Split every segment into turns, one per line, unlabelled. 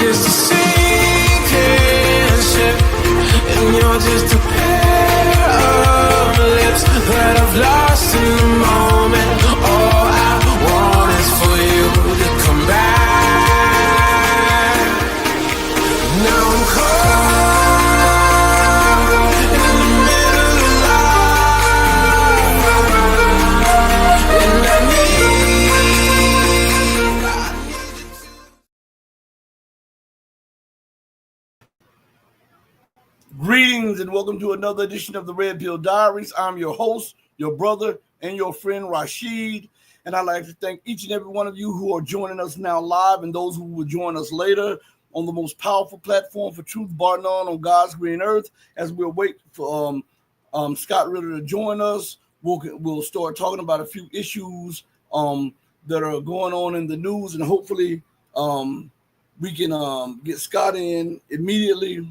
just a sinking ship, and you're just a pair of lips that I've lost in the moment. All I want is for you to come back. Now I'm caught in the middle of life, and I need you to.
Greetings and welcome to another edition of the Red Pill Diaries. I'm your host, your brother, and your friend Rashid. And I'd like to thank each and every one of you who are joining us now live and those who will join us later on the most powerful platform for truth, bar none, on God's green earth. As we'll wait for Scott Ritter to join us, we'll start talking about a few issues that are going on in the news, and hopefully we can get Scott in immediately.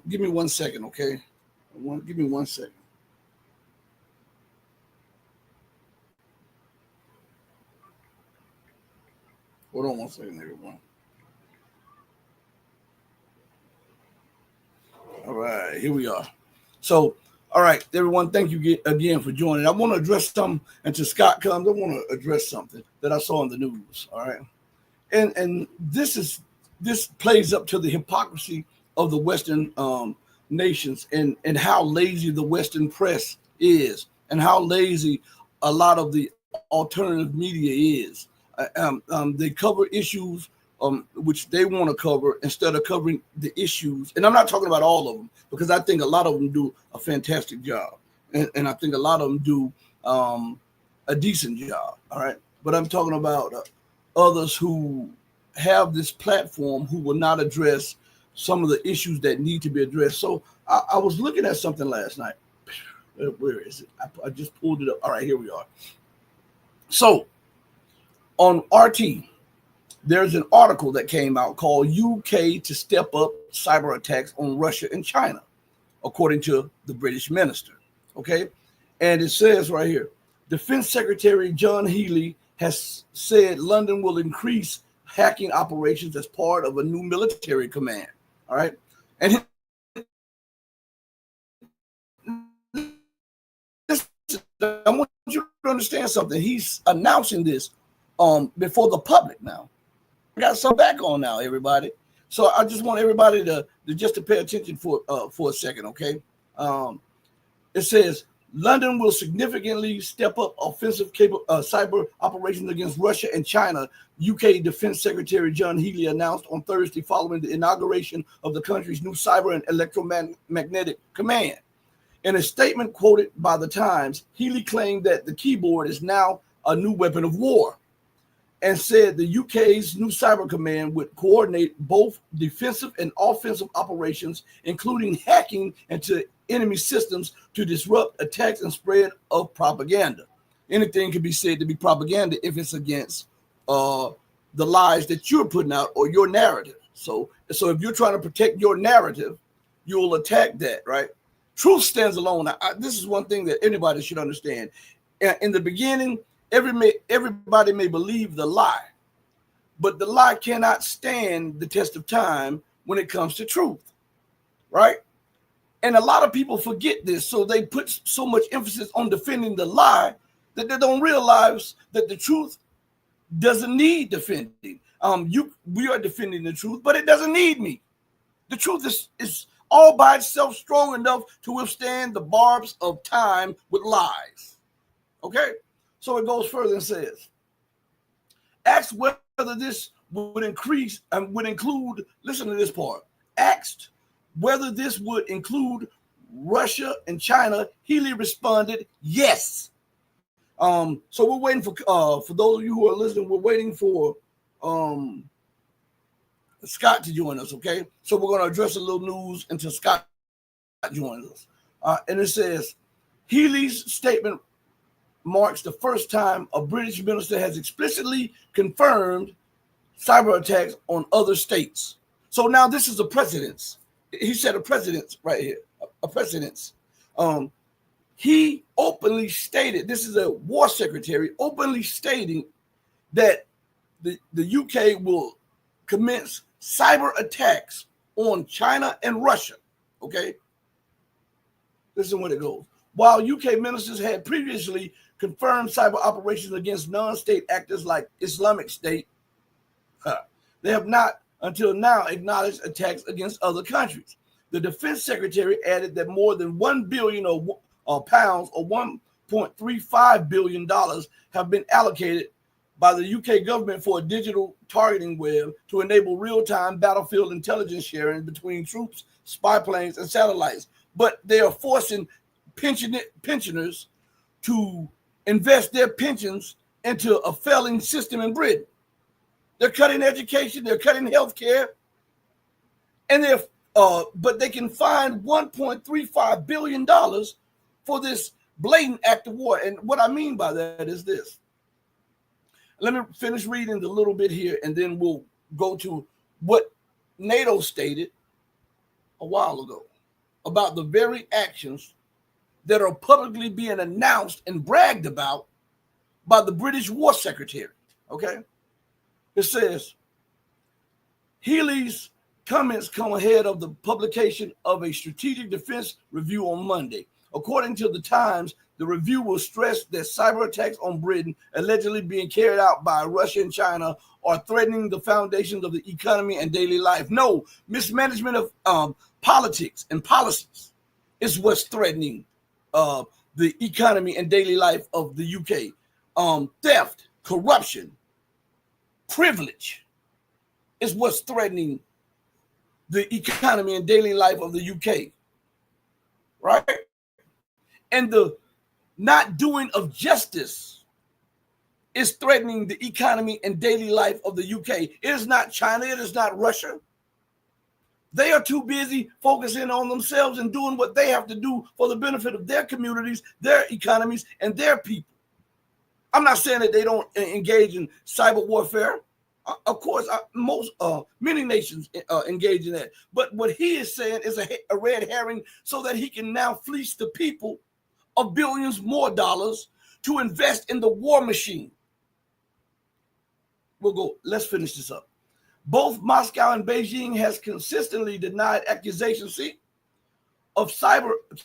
Give me 1 second, okay? Give me 1 second. Hold on 1 second, everyone. All right, here we are. So, all right, everyone, thank you again for joining. I want to address something, until Scott comes, I want to address something that I saw in the news, all right? And this plays up to the hypocrisy of the Western nations and how lazy the Western press is and how lazy a lot of the alternative media is. They cover issues which they want to cover instead of covering the issues. And I'm not talking about all of them, because I think a lot of them do a fantastic job. And I think a lot of them do a decent job, all right? But I'm talking about others who have this platform who will not address some of the issues that need to be addressed. So I was looking at something last night. Where is it? I just pulled it up. All right, here we are. So on RT, there's an article that came out called UK to Step Up Cyber Attacks on Russia and China, according to the British minister. Okay. And it says right here, Defense Secretary John Healey has said London will increase hacking operations as part of a new military command. All right. And I want you to understand something. He's announcing this before the public now. I got some back on now, everybody. So I just want everybody to pay attention for a second, okay? It says London will significantly step up offensive cyber operations against Russia and China, UK Defense Secretary John Healey announced on Thursday following the inauguration of the country's new cyber and electromagnetic command. In a statement quoted by The Times, Healey claimed that the keyboard is now a new weapon of war and said the UK's new cyber command would coordinate both defensive and offensive operations, including hacking into enemy systems to disrupt attacks and spread of propaganda. Anything can be said to be propaganda if it's against the lies that you're putting out or your narrative. So if you're trying to protect your narrative, you'll attack that, right? Truth stands alone. This is one thing that anybody should understand. In the beginning, everybody may believe the lie, but the lie cannot stand the test of time when it comes to truth, right? And a lot of people forget this, so they put so much emphasis on defending the lie that they don't realize that the truth doesn't need defending. We are defending the truth, but it doesn't need me. The truth is all by itself strong enough to withstand the barbs of time with lies. Okay? So it goes further and says, asked whether this would increase and would include, listen to this part, asked whether this would include Russia and China, Healey responded, yes. So we're waiting for those of you who are listening, we're waiting for Scott to join us, okay? So we're going to address a little news until Scott joins us. And it says, Healey's statement marks the first time a British minister has explicitly confirmed cyber attacks on other states. So now this is a precedence. He said a precedence right here, a precedence. He openly stated, this is a war secretary openly stating that the UK will commence cyber attacks on China and Russia. Okay, listen what it goes. While UK ministers had previously confirmed cyber operations against non-state actors like Islamic State, they have not until now acknowledged attacks against other countries. The defense secretary added that more than £1 billion pounds or $1.35 billion have been allocated by the UK government for a digital targeting web to enable real-time battlefield intelligence sharing between troops, spy planes, and satellites. But they are forcing pensioners to invest their pensions into a failing system in Britain. They're cutting education, they're cutting healthcare, and but they can find $1.35 billion for this blatant act of war. And what I mean by that is this. Let me finish reading a little bit here, and then we'll go to what NATO stated a while ago about the very actions that are publicly being announced and bragged about by the British War Secretary. Okay? It says, Healy's comments come ahead of the publication of a strategic defense review on Monday. According to the Times, the review will stress that cyber attacks on Britain, allegedly being carried out by Russia and China, are threatening the foundations of the economy and daily life. No, mismanagement of politics and policies is what's threatening the economy and daily life of the UK. Theft, corruption, privilege is what's threatening the economy and daily life of the UK, right? And the not doing of justice is threatening the economy and daily life of the UK. It is not China, it is not Russia. They are too busy focusing on themselves and doing what they have to do for the benefit of their communities, their economies, and their people. I'm not saying that they don't engage in cyber warfare. Of course, many nations engage in that. But what he is saying is a red herring so that he can now fleece the people of billions more dollars to invest in the war machine. Let's finish this up. Both Moscow and Beijing has consistently denied accusations of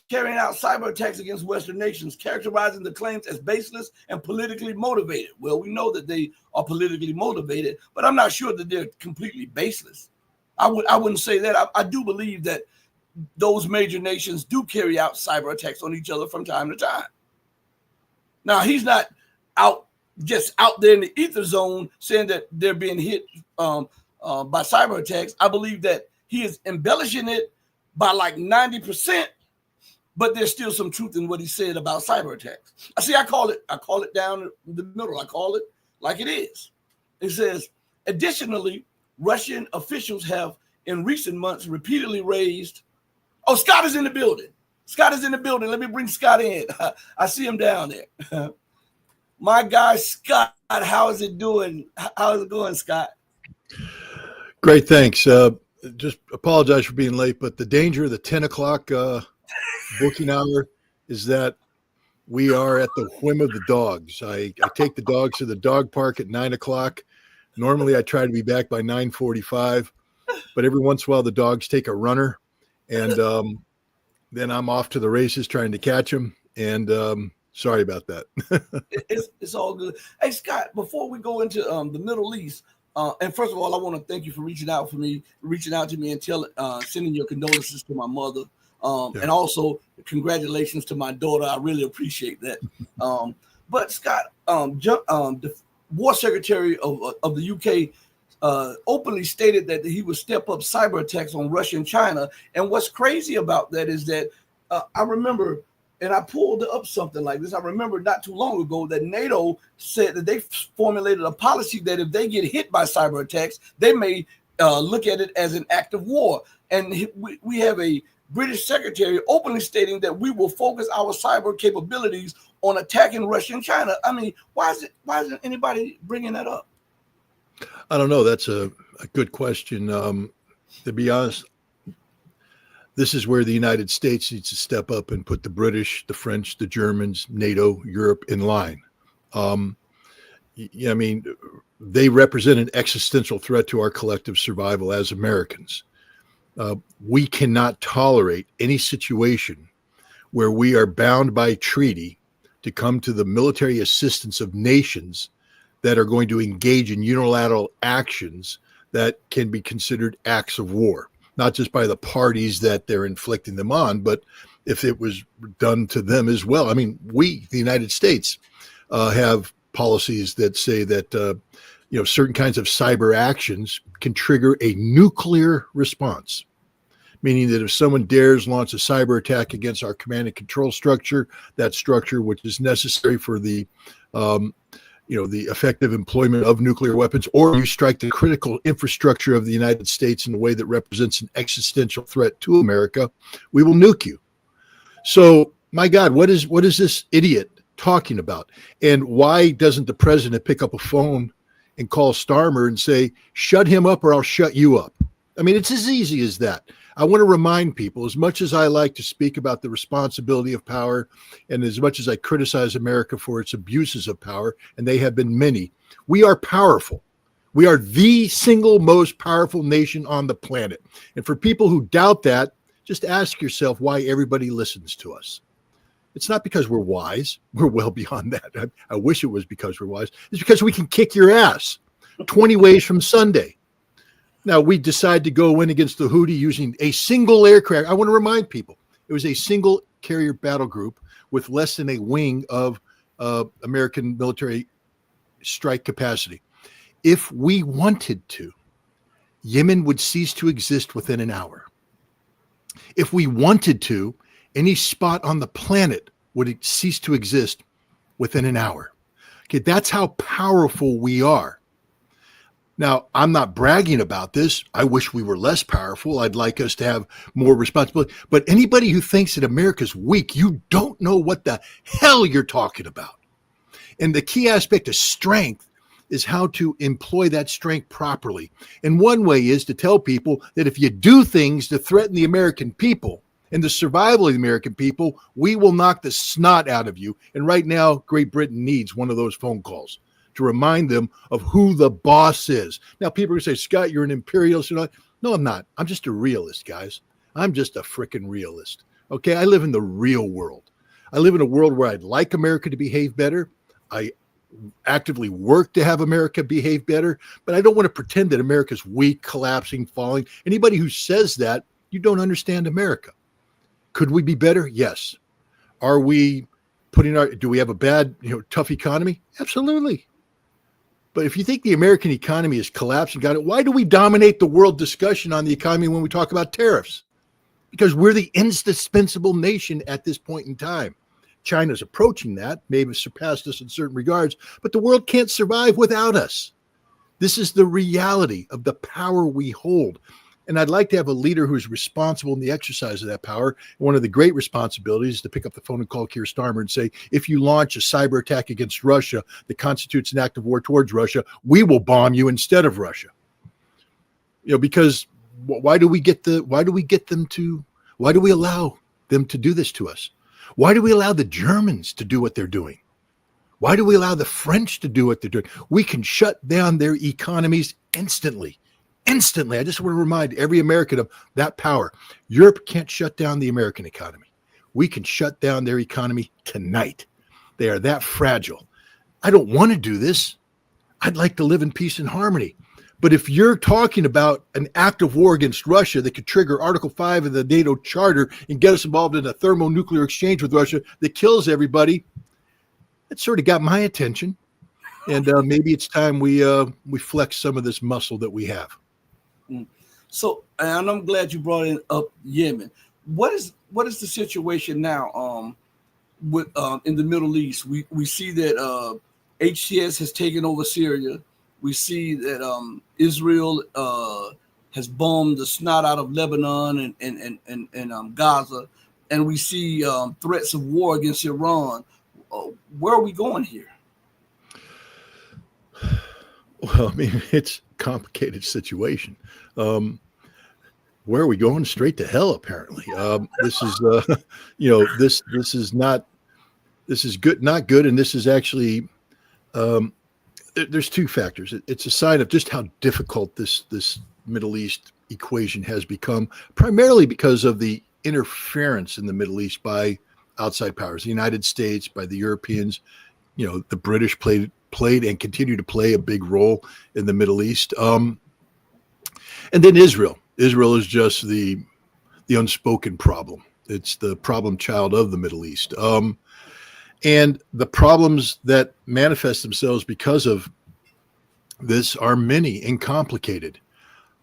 carrying out cyber attacks against Western nations, characterizing the claims as baseless and politically motivated. Well, we know that they are politically motivated, but I'm not sure that they're completely baseless. I wouldn't say that. I do believe that those major nations do carry out cyber attacks on each other from time to time. Now, he's not just out there in the ether zone saying that they're being hit by cyber attacks. I believe that he is embellishing it by like 90%, but there's still some truth in what he said about cyber attacks. I call it down the middle. I call it like it is. It says, additionally, Russian officials have in recent months repeatedly raised. Oh, Scott is in the building. Scott is in the building. Let me bring Scott in. I see him down there. My guy, Scott, how is it doing? How is it going, Scott?
Great, thanks. Just apologize for being late, but the danger of the 10 o'clock booking hour is that we are at the whim of the dogs. I take the dogs to the dog park at 9 o'clock. Normally, I try to be back by 9:45, but every once in a while, the dogs take a runner, and then I'm off to the races trying to catch them, and sorry about that.
It's all good. Hey, Scott, before we go into the Middle East, and first of all, I want to thank you for reaching out to me and sending your condolences to my mother. And also congratulations to my daughter. I really appreciate that. But Scott, the War Secretary of the UK openly stated that he would step up cyber attacks on Russia and China. And what's crazy about that is that I remember, and I pulled up something like this. I remember not too long ago that NATO said that they formulated a policy that if they get hit by cyber attacks, they may look at it as an act of war. And we have a British secretary openly stating that we will focus our cyber capabilities on attacking Russia and China. I mean, why isn't anybody bringing that up?
I don't know. That's a good question. To be honest, this is where the United States needs to step up and put the British, the French, the Germans, NATO, Europe in line. I mean, they represent an existential threat to our collective survival as Americans. We cannot tolerate any situation where we are bound by treaty to come to the military assistance of nations that are going to engage in unilateral actions that can be considered acts of war, not just by the parties that they're inflicting them on, but if it was done to them as well. I mean, we, the United States, have policies that say that certain kinds of cyber actions can trigger a nuclear response, meaning that if someone dares launch a cyber attack against our command and control structure, that structure which is necessary for the the effective employment of nuclear weapons, or you strike the critical infrastructure of the United States in a way that represents an existential threat to America, we will nuke you. So, my God, what is this idiot talking about? And why doesn't the president pick up a phone and call Starmer and say, shut him up or I'll shut you up? I mean, it's as easy as that. I want to remind people, as much as I like to speak about the responsibility of power, and as much as I criticize America for its abuses of power, and they have been many, we are powerful. We are the single most powerful nation on the planet. And for people who doubt that, just ask yourself why everybody listens to us. It's not because we're wise. We're well beyond that. I wish it was because we're wise. It's because we can kick your ass 20 ways from Sunday. Now, we decide to go in against the Houthi using a single aircraft. I want to remind people, it was a single carrier battle group with less than a wing of American military strike capacity. If we wanted to, Yemen would cease to exist within an hour. If we wanted to, any spot on the planet would cease to exist within an hour. Okay, that's how powerful we are. Now, I'm not bragging about this. I wish we were less powerful. I'd like us to have more responsibility. But anybody who thinks that America's weak, you don't know what the hell you're talking about. And the key aspect of strength is how to employ that strength properly. And one way is to tell people that if you do things to threaten the American people and the survival of the American people, we will knock the snot out of you. And right now, Great Britain needs one of those phone calls to remind them of who the boss is. Now, people are going to say, Scott, you're an imperialist. No, I'm not. I'm just a realist, guys. I'm just a freaking realist. Okay, I live in the real world. I live in a world where I'd like America to behave better. I actively work to have America behave better, but I don't want to pretend that America's weak, collapsing, falling. Anybody who says that, you don't understand America. Could we be better? Yes. Are we do we have a bad, tough economy? Absolutely. But if you think the American economy is collapsing, why do we dominate the world discussion on the economy when we talk about tariffs? Because we're the indispensable nation at this point in time. China's approaching that, maybe surpassed us in certain regards, but the world can't survive without us. This is the reality of the power we hold. And I'd like to have a leader who's responsible in the exercise of that power. One of the great responsibilities is to pick up the phone and call Keir Starmer and say, if you launch a cyber attack against Russia that constitutes an act of war towards Russia, we will bomb you instead of Russia. Because why do we allow them to do this to us? Why do we allow the Germans to do what they're doing? Why do we allow the French to do what they're doing? We can shut down their economies instantly. Instantly. I just want to remind every American of that power. Europe can't shut down the American economy. We can shut down their economy tonight. They are that fragile. I don't want to do this. I'd like to live in peace and harmony. But if you're talking about an act of war against Russia that could trigger Article 5 of the NATO Charter and get us involved in a thermonuclear exchange with Russia that kills everybody, that sort of got my attention. And maybe it's time we flex some of this muscle that we have.
So, and I'm glad you brought up Yemen. What is the situation now with in the Middle East? We see that HTS has taken over Syria. We see that Israel has bombed the snot out of Lebanon and Gaza, and we see threats of war against Iran. Where are we going here?
Well, I mean, it's a complicated situation. Where are we going? Straight to hell, apparently. This is, this is not good, and this is actually there's two factors. It's a sign of just how difficult this Middle East equation has become, primarily because of the interference in the Middle East by outside powers, the United States, by the Europeans. The British played and continue to play a big role in the Middle East. And then Israel. Israel is just the unspoken problem. It's the problem child of the Middle East. And the problems that manifest themselves because of this are many and complicated.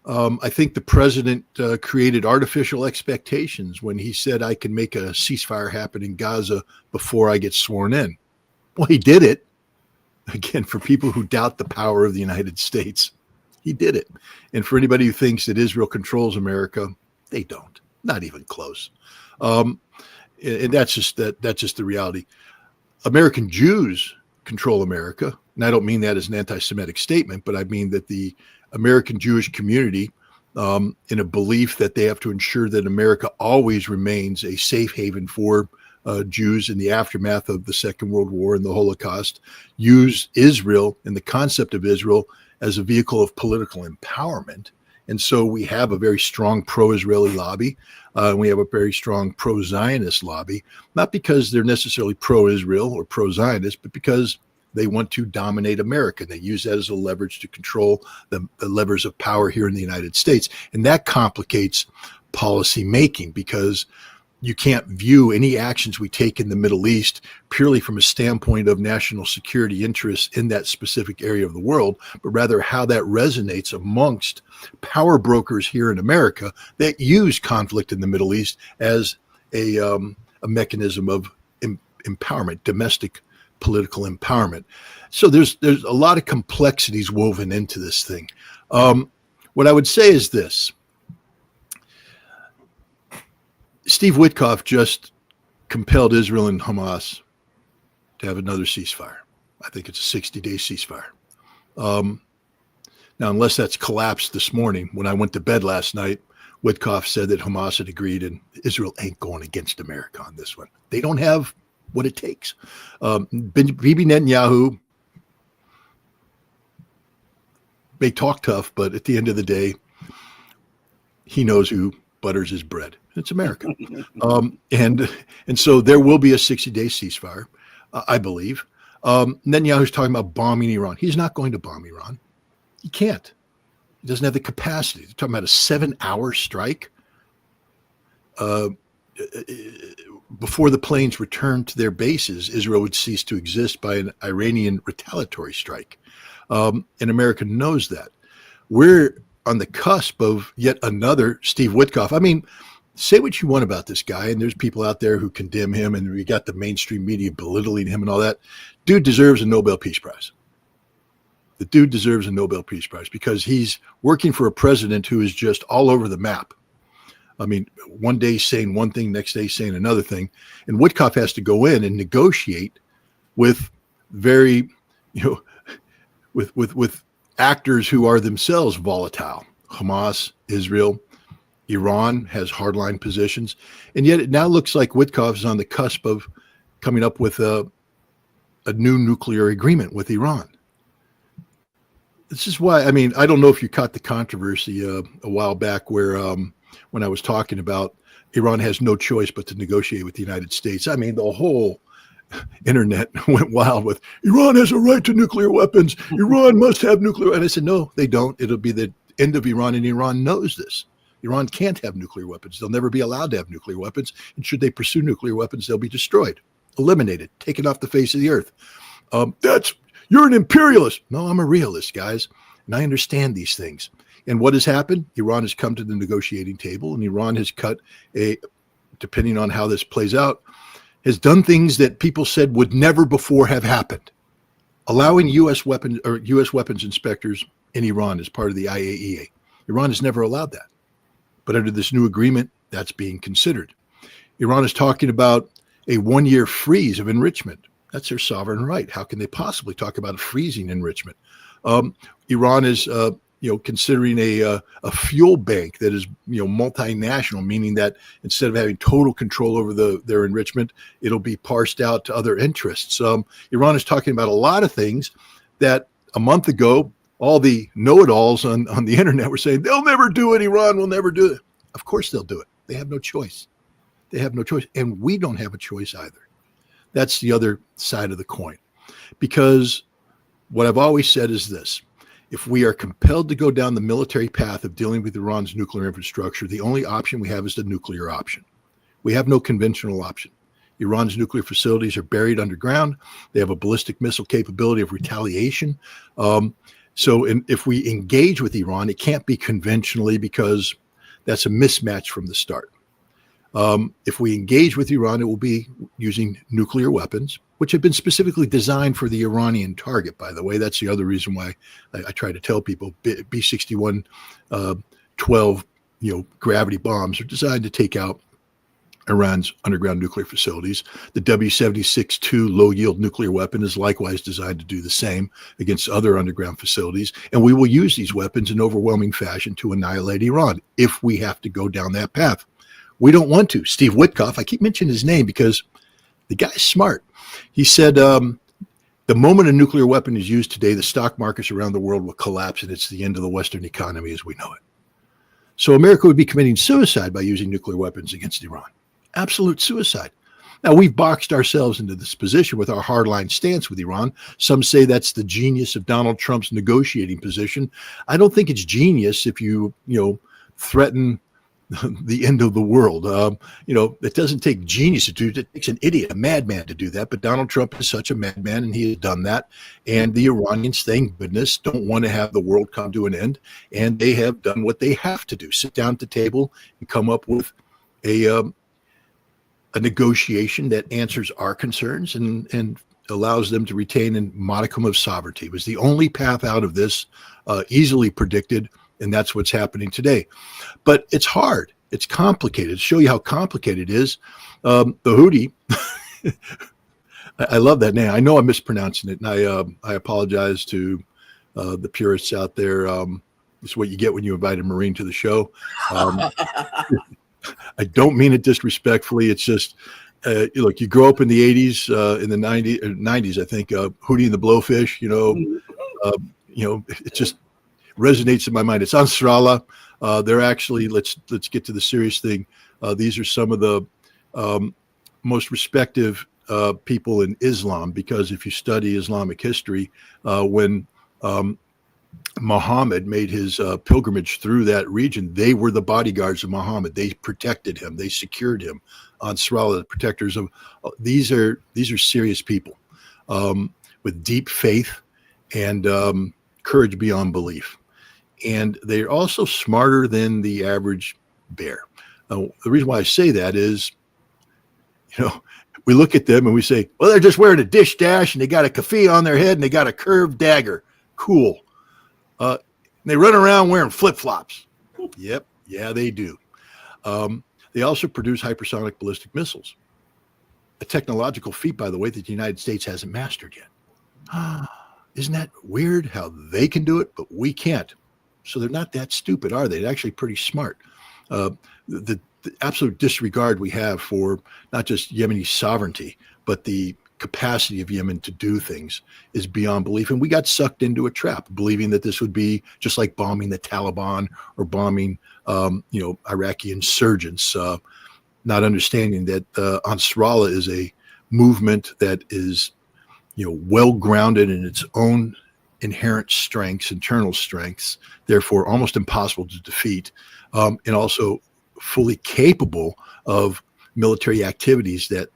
I think the president created artificial expectations when he said, I can make a ceasefire happen in Gaza before I get sworn in. Well, he did it. Again, for people who doubt the power of the United States, he did it. And for anybody who thinks that Israel controls America, they don't. Not even close. And that's just the reality. American Jews control America. And I don't mean that as an anti-Semitic statement, but I mean that the American Jewish community, in a belief that they have to ensure that America always remains a safe haven for Jews in the aftermath of the Second World War and the Holocaust, use Israel and the concept of Israel as a vehicle of political empowerment. And so we have a very strong pro-Israeli lobby. We have a very strong pro-Zionist lobby, not because they're necessarily pro-Israel or pro-Zionist, but because they want to dominate America. They use that as a leverage to control the levers of power here in the United States. And that complicates policy making, because you can't view any actions we take in the Middle East purely from a standpoint of national security interests in that specific area of the world, but rather how that resonates amongst power brokers here in America that use conflict in the Middle East as a mechanism of empowerment, domestic political empowerment. So there's a lot of complexities woven into this thing. What I would say is this. Steve Witkoff just compelled Israel and Hamas to have another ceasefire. I think it's a 60-day ceasefire. Now, unless that's collapsed this morning, when I went to bed last night, Witkoff said that Hamas had agreed and Israel ain't going against America on this one. They don't have what it takes. Bibi Netanyahu may talk tough, but at the end of the day, he knows who butters his bread. It's America. And so there will be a 60-day ceasefire, I believe. Netanyahu's talking about bombing Iran. He's not going to bomb Iran. He can't. He doesn't have the capacity. They're talking about a 7-hour strike. Before the planes returned to their bases, Israel would cease to exist by an Iranian retaliatory strike. And America knows that. We're on the cusp of yet another Steve Witkoff. I mean, say what you want about this guy, and there's people out there who condemn him, and we got the mainstream media belittling him and all that. Dude deserves a Nobel Peace Prize. The dude deserves a Nobel Peace Prize because he's working for a president who is just all over the map. I mean, one day saying one thing, next day saying another thing. And Witkoff has to go in and negotiate with very, with actors who are themselves volatile. Hamas, Israel, Iran has hardline positions. And yet it now looks like Witkoff is on the cusp of coming up with a new nuclear agreement with Iran. This is why, I mean, I don't know if you caught the controversy a while back where when I was talking about Iran has no choice but to negotiate with the United States. I mean, the whole internet went wild with Iran has a right to nuclear weapons. Iran must have nuclear. And I said, no, they don't. It'll be the end of Iran, and Iran knows this. Iran can't have nuclear weapons. They'll never be allowed to have nuclear weapons. And should they pursue nuclear weapons, they'll be destroyed, eliminated, taken off the face of the earth. You're an imperialist. No, I'm a realist, guys. And I understand these things. And what has happened? Iran has come to the negotiating table, and Iran has depending on how this plays out, has done things that people said would never before have happened. Allowing U.S. weapons inspectors in Iran as part of the IAEA. Iran has never allowed that. But under this new agreement, that's being considered. Iran is talking about a 1-year freeze of enrichment. That's their sovereign right. How can they possibly talk about a freezing enrichment? Iran is, considering a fuel bank that is, multinational, meaning that instead of having total control over their enrichment, it'll be parsed out to other interests. Iran is talking about a lot of things that a month ago, all the know-it-alls on the internet were saying, they'll never do it. Iran will never do it. Of course they'll do it. They have no choice. They have no choice. And we don't have a choice either. That's the other side of the coin. Because what I've always said is this: if we are compelled to go down the military path of dealing with Iran's nuclear infrastructure, the only option we have is the nuclear option. We have no conventional option. Iran's nuclear facilities are buried underground. They have a ballistic missile capability of retaliation. If we engage with Iran, it can't be conventionally, because that's a mismatch from the start. If we engage with Iran, it will be using nuclear weapons, which have been specifically designed for the Iranian target, by the way. That's the other reason why I try to tell people B-61 12 gravity bombs are designed to take out Iran's underground nuclear facilities. The W-76-2 low-yield nuclear weapon is likewise designed to do the same against other underground facilities. And we will use these weapons in overwhelming fashion to annihilate Iran if we have to go down that path. We don't want to. Steve Witkoff, I keep mentioning his name because the guy's smart. He said, the moment a nuclear weapon is used today, the stock markets around the world will collapse, and it's the end of the Western economy as we know it. So America would be committing suicide by using nuclear weapons against Iran. Absolute suicide. Now, we've boxed ourselves into this position with our hardline stance with Iran. Some say that's the genius of Donald Trump's negotiating position. I don't think it's genius if you threaten the end of the world. It doesn't take genius to do it. It takes an idiot, a madman to do that. But Donald Trump is such a madman, and he has done that. And the Iranians, thank goodness, don't want to have the world come to an end. And they have done what they have to do: sit down at the table and come up with a negotiation that answers our concerns and allows them to retain a modicum of sovereignty. It was the only path out of this, easily predicted. And that's what's happening today. But it's hard. It's complicated. To show you how complicated it is, the Houthi, I love that name. I know I'm mispronouncing it, and I apologize to the purists out there. It's what you get when you invite a Marine to the show. I don't mean it disrespectfully. It's just, look, you grow up in the 80s, in the 90s, I think, Houthi and the Blowfish, it just resonates in my mind. It's Ansarallah. They're actually, let's get to the serious thing. These are some of the most respected people in Islam, because if you study Islamic history, when Muhammad made his pilgrimage through that region, they were the bodyguards of Muhammad. They protected him. They secured him. Ansarallah, the protectors of these are serious people with deep faith and courage beyond belief. And they're also smarter than the average bear. The reason why I say that is, we look at them and we say, well, they're just wearing a dish dash and they got a keffiyeh on their head and they got a curved dagger. Cool. They run around wearing flip-flops. Yep. Yeah, they do. They also produce hypersonic ballistic missiles. A technological feat, by the way, that the United States hasn't mastered yet. Isn't that weird how they can do it, but we can't? So they're not that stupid, are they? They're actually pretty smart. The absolute disregard we have for not just Yemeni sovereignty, but the capacity of Yemen to do things is beyond belief. And we got sucked into a trap, believing that this would be just like bombing the Taliban or bombing, Iraqi insurgents, not understanding that Ansarallah is a movement that is, well grounded in its own inherent strengths, internal strengths, therefore almost impossible to defeat, and also fully capable of military activities that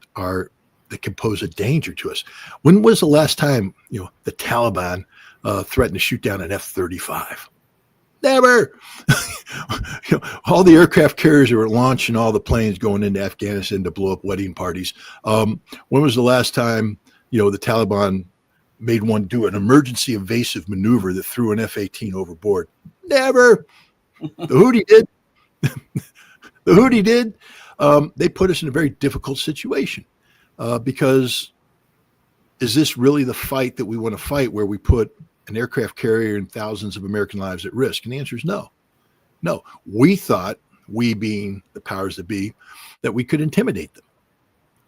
can pose a danger to us. When was the last time the Taliban threatened to shoot down an F-35? Never. All the aircraft carriers that were launching all the planes going into Afghanistan to blow up wedding parties. When was the last time the Taliban made one do an emergency evasive maneuver that threw an F-18 overboard? Never. The Houthi did. The Houthi did. They put us in a very difficult situation because is this really the fight that we want to fight, where we put an aircraft carrier and thousands of American lives at risk? And the answer is no. No. We thought, we being the powers that be, that we could intimidate them,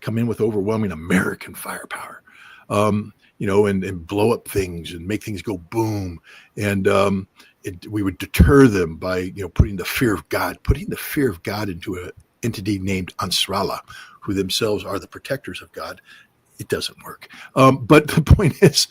come in with overwhelming American firepower. and blow up things and make things go boom. And we would deter them by, putting the fear of God into an entity named Ansarallah, who themselves are the protectors of God. It doesn't work. But the point is,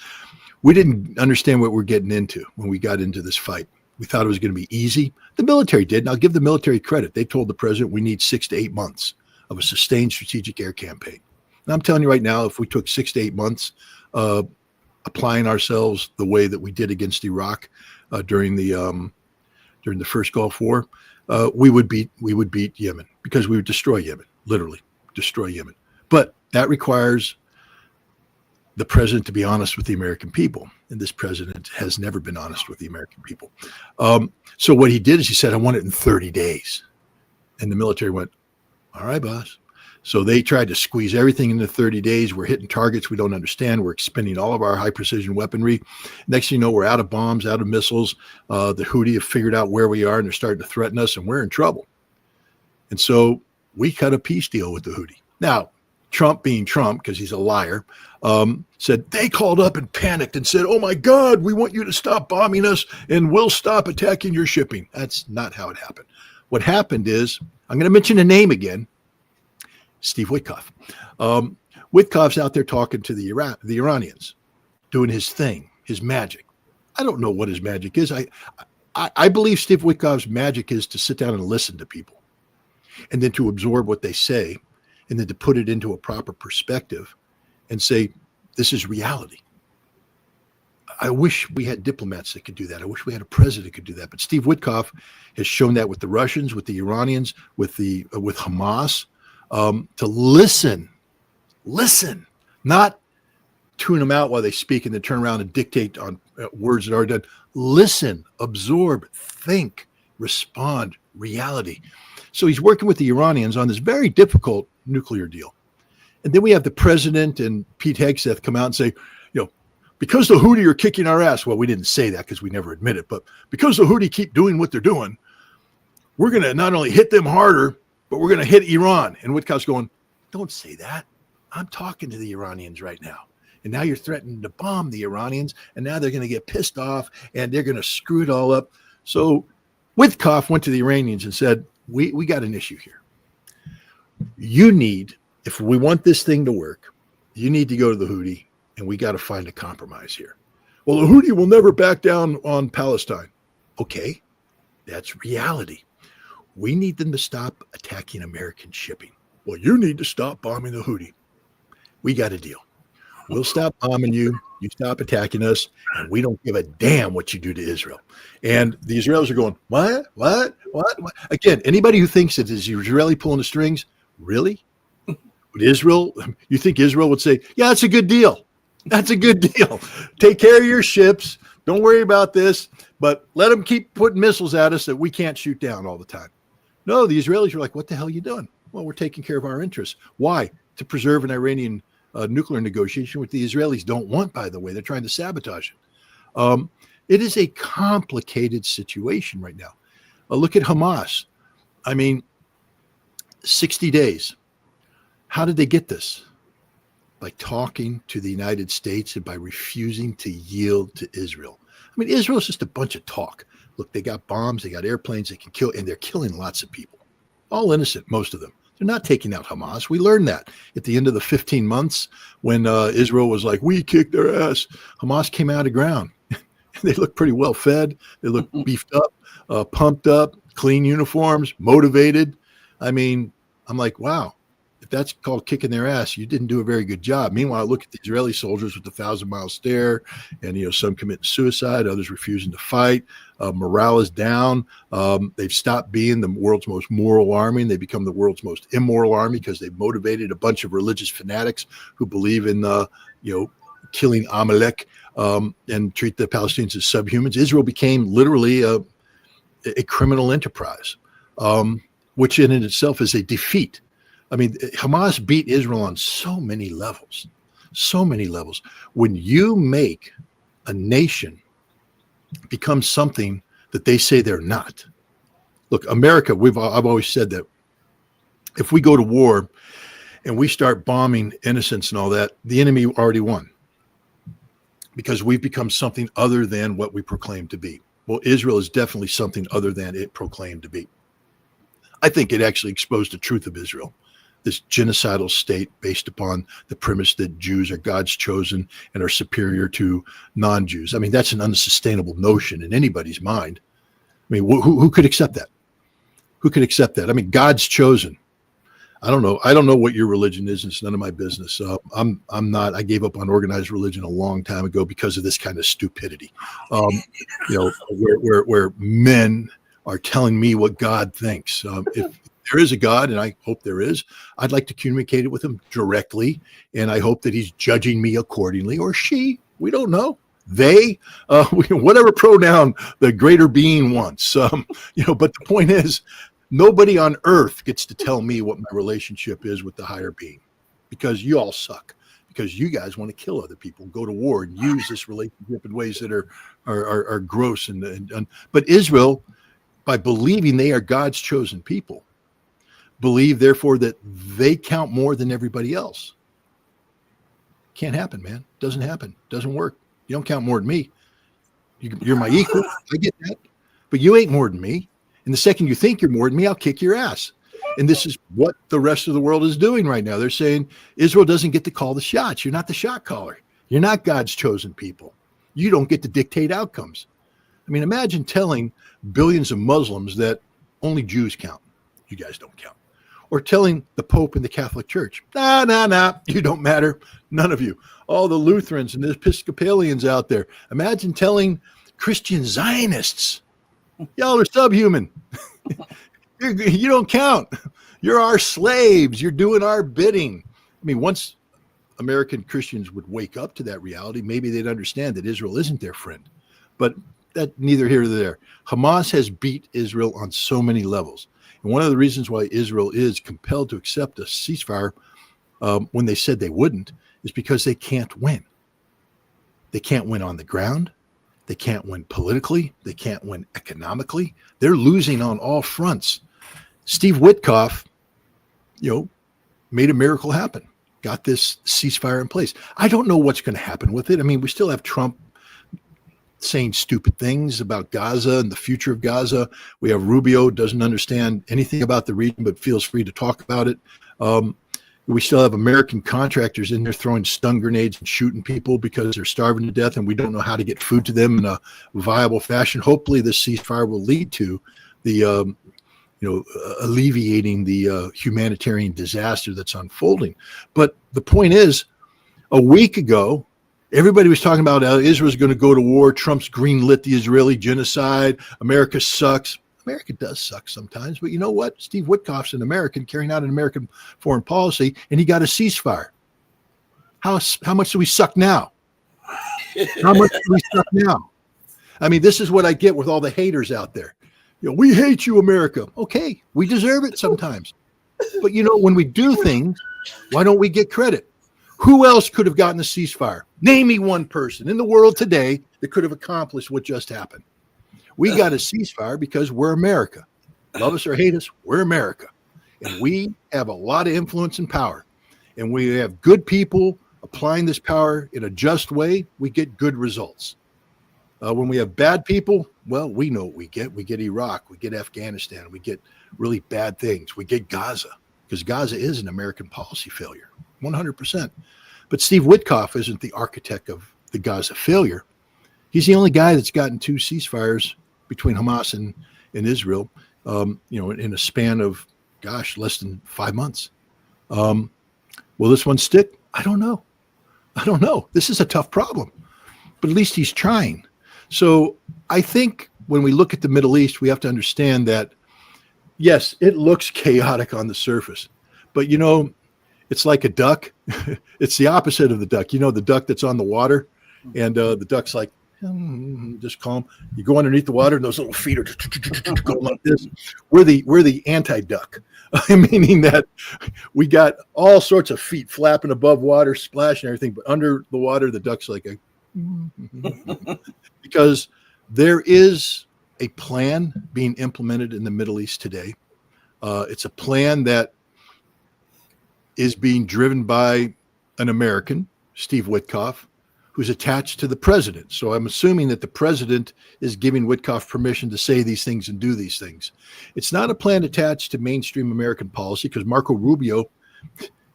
we didn't understand what we're getting into when we got into this fight. We thought it was going to be easy. The military did, and I'll give the military credit. They told the president we need 6 to 8 months of a sustained strategic air campaign. And I'm telling you right now, if we took 6 to 8 months applying ourselves the way that we did against Iraq during the first Gulf War, we would beat Yemen, because we would destroy Yemen, literally destroy Yemen. But that requires the president to be honest with the American people. And this president has never been honest with the American people. So what he did is he said, I want it in 30 days. And the military went, all right, boss. So they tried to squeeze everything into 30 days. We're hitting targets we don't understand. We're expending all of our high precision weaponry. Next thing you know, we're out of bombs, out of missiles. The Houthi have figured out where we are, and they're starting to threaten us, and we're in trouble. And so we cut a peace deal with the Houthi. Now, Trump, being Trump, because he's a liar, said they called up and panicked and said, oh my God, we want you to stop bombing us and we'll stop attacking your shipping. That's not how it happened. What happened is, I'm going to mention a name again, Steve Witkoff. Witkoff's out there talking to the Iranians, doing his thing, his magic. I don't know what his magic is. I believe Steve Witkoff's magic is to sit down and listen to people, and then to absorb what they say, and then to put it into a proper perspective and say, this is reality. I wish we had diplomats that could do that. I wish we had a president that could do that. But Steve Witkoff has shown that with the Russians, with the Iranians, with Hamas, to listen, not tune them out while they speak and then turn around and dictate on words that are done. Listen, absorb, think, respond, reality. So he's working with the Iranians on this very difficult nuclear deal. And then we have the president and Pete Hegseth come out and say, because the Houthi are kicking our ass. Well, we didn't say that because we never admit it, but because the Houthi keep doing what they're doing, we're going to not only hit them harder, but we're going to hit Iran. And Witkoff's going, don't say that. I'm talking to the Iranians right now. And now you're threatening to bomb the Iranians, and now they're going to get pissed off and they're going to screw it all up. So Witkoff went to the Iranians and said, we got an issue here. You need, if we want this thing to work, you need to go to the Houthi, and we got to find a compromise here. Well, the Houthi will never back down on Palestine. Okay, that's reality. We need them to stop attacking American shipping. Well, you need to stop bombing the Houthi. We got a deal. We'll stop bombing you. You stop attacking us, and we don't give a damn what you do to Israel. And the Israelis are going, what? Again, anybody who thinks that is Israeli pulling the strings, really? Would Israel, you think Israel would say, yeah, that's a good deal. That's a good deal. Take care of your ships. Don't worry about this, but let them keep putting missiles at us that we can't shoot down all the time. No, the Israelis are like, what the hell are you doing? Well, we're taking care of our interests. Why? To preserve an Iranian nuclear negotiation, which the Israelis don't want, by the way. They're trying to sabotage it. It is a complicated situation right now. Look at Hamas. I mean, 60 days. How did they get this? By talking to the United States and by refusing to yield to Israel. I mean, Israel is just a bunch of talk. Look, they got bombs, they got airplanes, they can kill, and they're killing lots of people. All innocent, most of them. They're not taking out Hamas. We learned that at the end of the 15 months when Israel was like, we kicked their ass. Hamas came out of ground. They look pretty well fed. They look beefed up, pumped up, clean uniforms, motivated. I mean, I'm like, wow. If that's called kicking their ass, you didn't do a very good job. Meanwhile, look at the Israeli soldiers with the 1,000-mile stare, and some committing suicide, others refusing to fight. Morale is down. They've stopped being the world's most moral army, and they become the world's most immoral army because they've motivated a bunch of religious fanatics who believe in killing Amalek and treat the Palestinians as subhumans. Israel became literally a criminal enterprise, which in itself is a defeat. I mean, Hamas beat Israel on so many levels. When you make a nation become something that they say they're not. Look, America, I've always said that if we go to war and we start bombing innocents and all that, the enemy already won. because we've become something other than what we proclaim to be. Well, Israel is definitely something other than it proclaimed to be. I think it actually exposed the truth of Israel, this genocidal state based upon the premise that Jews are God's chosen and are superior to non-Jews. I mean, that's an unsustainable notion in anybody's mind. I mean, who could accept that? Who could accept that? I mean, God's chosen. I don't know. I don't know what your religion is. It's none of my business. I'm not. I gave up on organized religion a long time ago because of this kind of stupidity. Where men are telling me what God thinks. If there is a God, and I hope there is, I'd like to communicate it with him directly, and I hope that he's judging me accordingly, or she. We don't know. They, whatever pronoun the greater being wants. But the point is, nobody on earth gets to tell me what my relationship is with the higher being, because you all suck, because you guys want to kill other people, go to war, and use this relationship in ways that are gross. But Israel, by believing they are God's chosen people, believe therefore that they count more than everybody else. Can't happen, man. Doesn't happen. Doesn't work. You don't count more than me. You're my equal. I get that. But you ain't more than me. And the second you think you're more than me, I'll kick your ass. And this is what the rest of the world is doing right now. They're saying Israel doesn't get to call the shots. You're not the shot caller. You're not God's chosen people. You don't get to dictate outcomes. I mean, imagine telling billions of Muslims that only Jews count. You guys don't count. Or telling the Pope and the Catholic Church, nah, you don't matter. None of you. All the Lutherans and the Episcopalians out there. Imagine telling Christian Zionists, y'all are subhuman. You don't count. You're our slaves. You're doing our bidding. I mean, once American Christians would wake up to that reality, maybe they'd understand that Israel isn't their friend. But that neither here nor there. Hamas has beat Israel on so many levels. And one of the reasons why Israel is compelled to accept a ceasefire when they said they wouldn't is because they can't win. They can't win on the ground. They can't win politically. They can't win economically. They're losing on all fronts. Steve Witkoff, made a miracle happen, got this ceasefire in place. I don't know what's going to happen with it. I mean, we still have Trump saying stupid things about Gaza and the future of Gaza. We have Rubio, doesn't understand anything about the region, but feels free to talk about it. We still have American contractors in there throwing stun grenades and shooting people because they're starving to death, and we don't know how to get food to them in a viable fashion. Hopefully this ceasefire will lead to the, alleviating the humanitarian disaster that's unfolding. But the point is, a week ago, everybody was talking about Israel's going to go to war. Trump's greenlit the Israeli genocide. America sucks. America does suck sometimes, but you know what? Steve Witkoff's an American carrying out an American foreign policy, and he got a ceasefire. How much do we suck now? How much do we suck now? I mean, this is what I get with all the haters out there. We hate you, America. Okay, we deserve it sometimes. But when we do things, why don't we get credit? Who else could have gotten a ceasefire? Name me one person in the world today that could have accomplished what just happened. We got a ceasefire because we're America. Love us or hate us, we're America. And we have a lot of influence and power. And we have good people applying this power in a just way, we get good results. When we have bad people, well, we know what we get. We get Iraq, we get Afghanistan, we get really bad things. We get Gaza, because Gaza is an American policy failure, 100%. But Steve Witkoff isn't the architect of the Gaza failure. He's the only guy that's gotten two ceasefires between Hamas and Israel, in a span of, less than 5 months. Will this one stick? I don't know. This is a tough problem, but at least he's trying. So I think when we look at the Middle East, we have to understand that, yes, it looks chaotic on the surface, but it's like a duck. It's the opposite of the duck. The duck that's on the water, and the duck's like, just calm. You go underneath the water, and those little feet are going like this. We're the anti-duck, meaning that we got all sorts of feet flapping above water, splashing everything, but under the water, the duck's like a because there is a plan being implemented in the Middle East today. It's a plan that is being driven by an American, Steve Witkoff, who's attached to the president. So I'm assuming that the president is giving Witkoff permission to say these things and do these things. It's not a plan attached to mainstream American policy because Marco Rubio,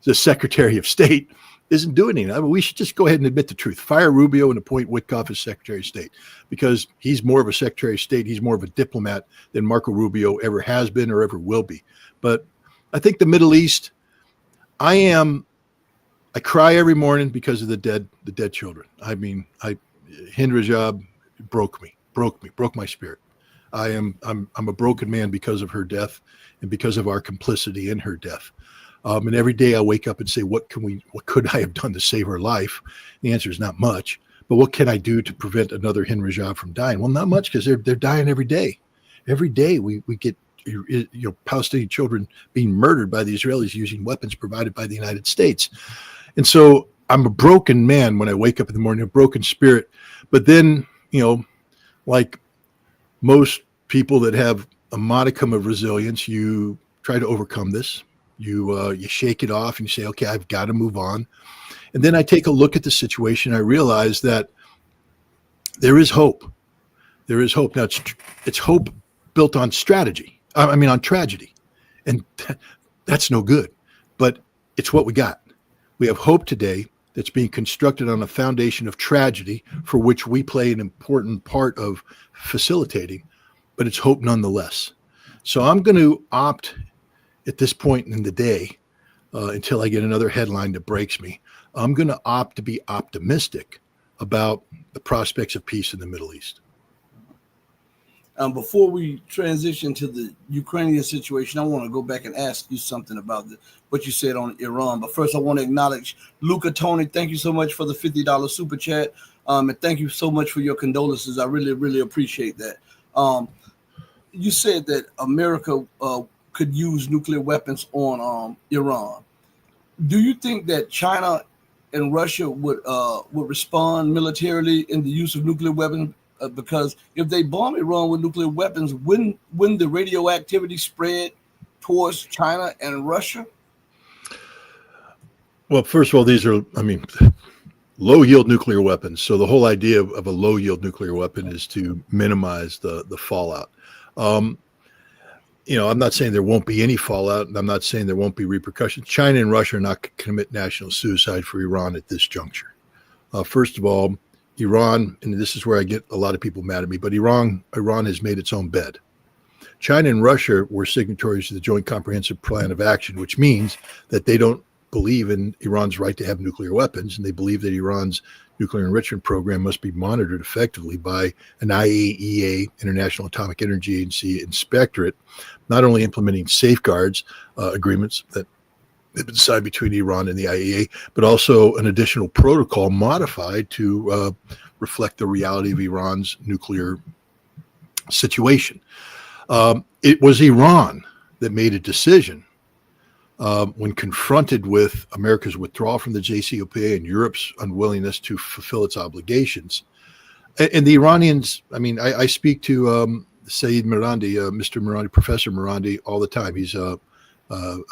the Secretary of State, isn't doing anything. I mean, we should just go ahead and admit the truth. Fire Rubio and appoint Witkoff as Secretary of State because he's more of a Secretary of State. He's more of a diplomat than Marco Rubio ever has been or ever will be. But I think the Middle East, I cry every morning because of the dead children. I mean, Hind Rajab broke my spirit. I'm a broken man because of her death and because of our complicity in her death. And every day I wake up and say, what could I have done to save her life? The answer is not much. But what can I do to prevent another Hind Rajab from dying? Well, not much because they're dying every day. Every day we get Palestinian children being murdered by the Israelis using weapons provided by the United States. And so I'm a broken man when I wake up in the morning, a broken spirit. But then, like most people that have a modicum of resilience, you try to overcome this. You shake it off and you say, okay, I've got to move on. And then I take a look at the situation. I realize that there is hope. There is hope. Now it's hope built on strategy. On tragedy. And that's no good. But it's what we got. We have hope today that's being constructed on a foundation of tragedy for which we play an important part of facilitating, but it's hope nonetheless. So I'm going to opt at this point in the day, until I get another headline that breaks me, I'm going to opt to be optimistic about the prospects of peace in the Middle East.
Before we transition to the Ukrainian situation, I want to go back and ask you something about what you said on Iran. But first, I want to acknowledge Luca Tony. Thank you so much for the $50 super chat. And thank you so much for your condolences. I really, really appreciate that. You said that America could use nuclear weapons on Iran. Do you think that China and Russia would respond militarily in the use of nuclear weapons? Because if they bomb Iran with nuclear weapons, wouldn't the radioactivity spread towards China and Russia?
Well, first of all, these are, low-yield nuclear weapons. So the whole idea of a low-yield nuclear weapon is to minimize the fallout. I'm not saying there won't be any fallout, and I'm not saying there won't be repercussions. China and Russia are not going to commit national suicide for Iran at this juncture. First of all, Iran, and this is where I get a lot of people mad at me, but Iran has made its own bed. China and Russia were signatories to the Joint Comprehensive Plan of Action, which means that they don't believe in Iran's right to have nuclear weapons, and they believe that Iran's nuclear enrichment program must be monitored effectively by an IAEA, International Atomic Energy Agency inspectorate, not only implementing safeguards agreements that have been signed between Iran and the IAEA, but also an additional protocol modified to reflect the reality of Iran's nuclear situation. It was Iran that made a decision when confronted with America's withdrawal from the JCPOA and Europe's unwillingness to fulfill its obligations. And the Iranians, I speak to Saeed Mirandi, Mr. Mirandi, Professor Mirandi, all the time. He's a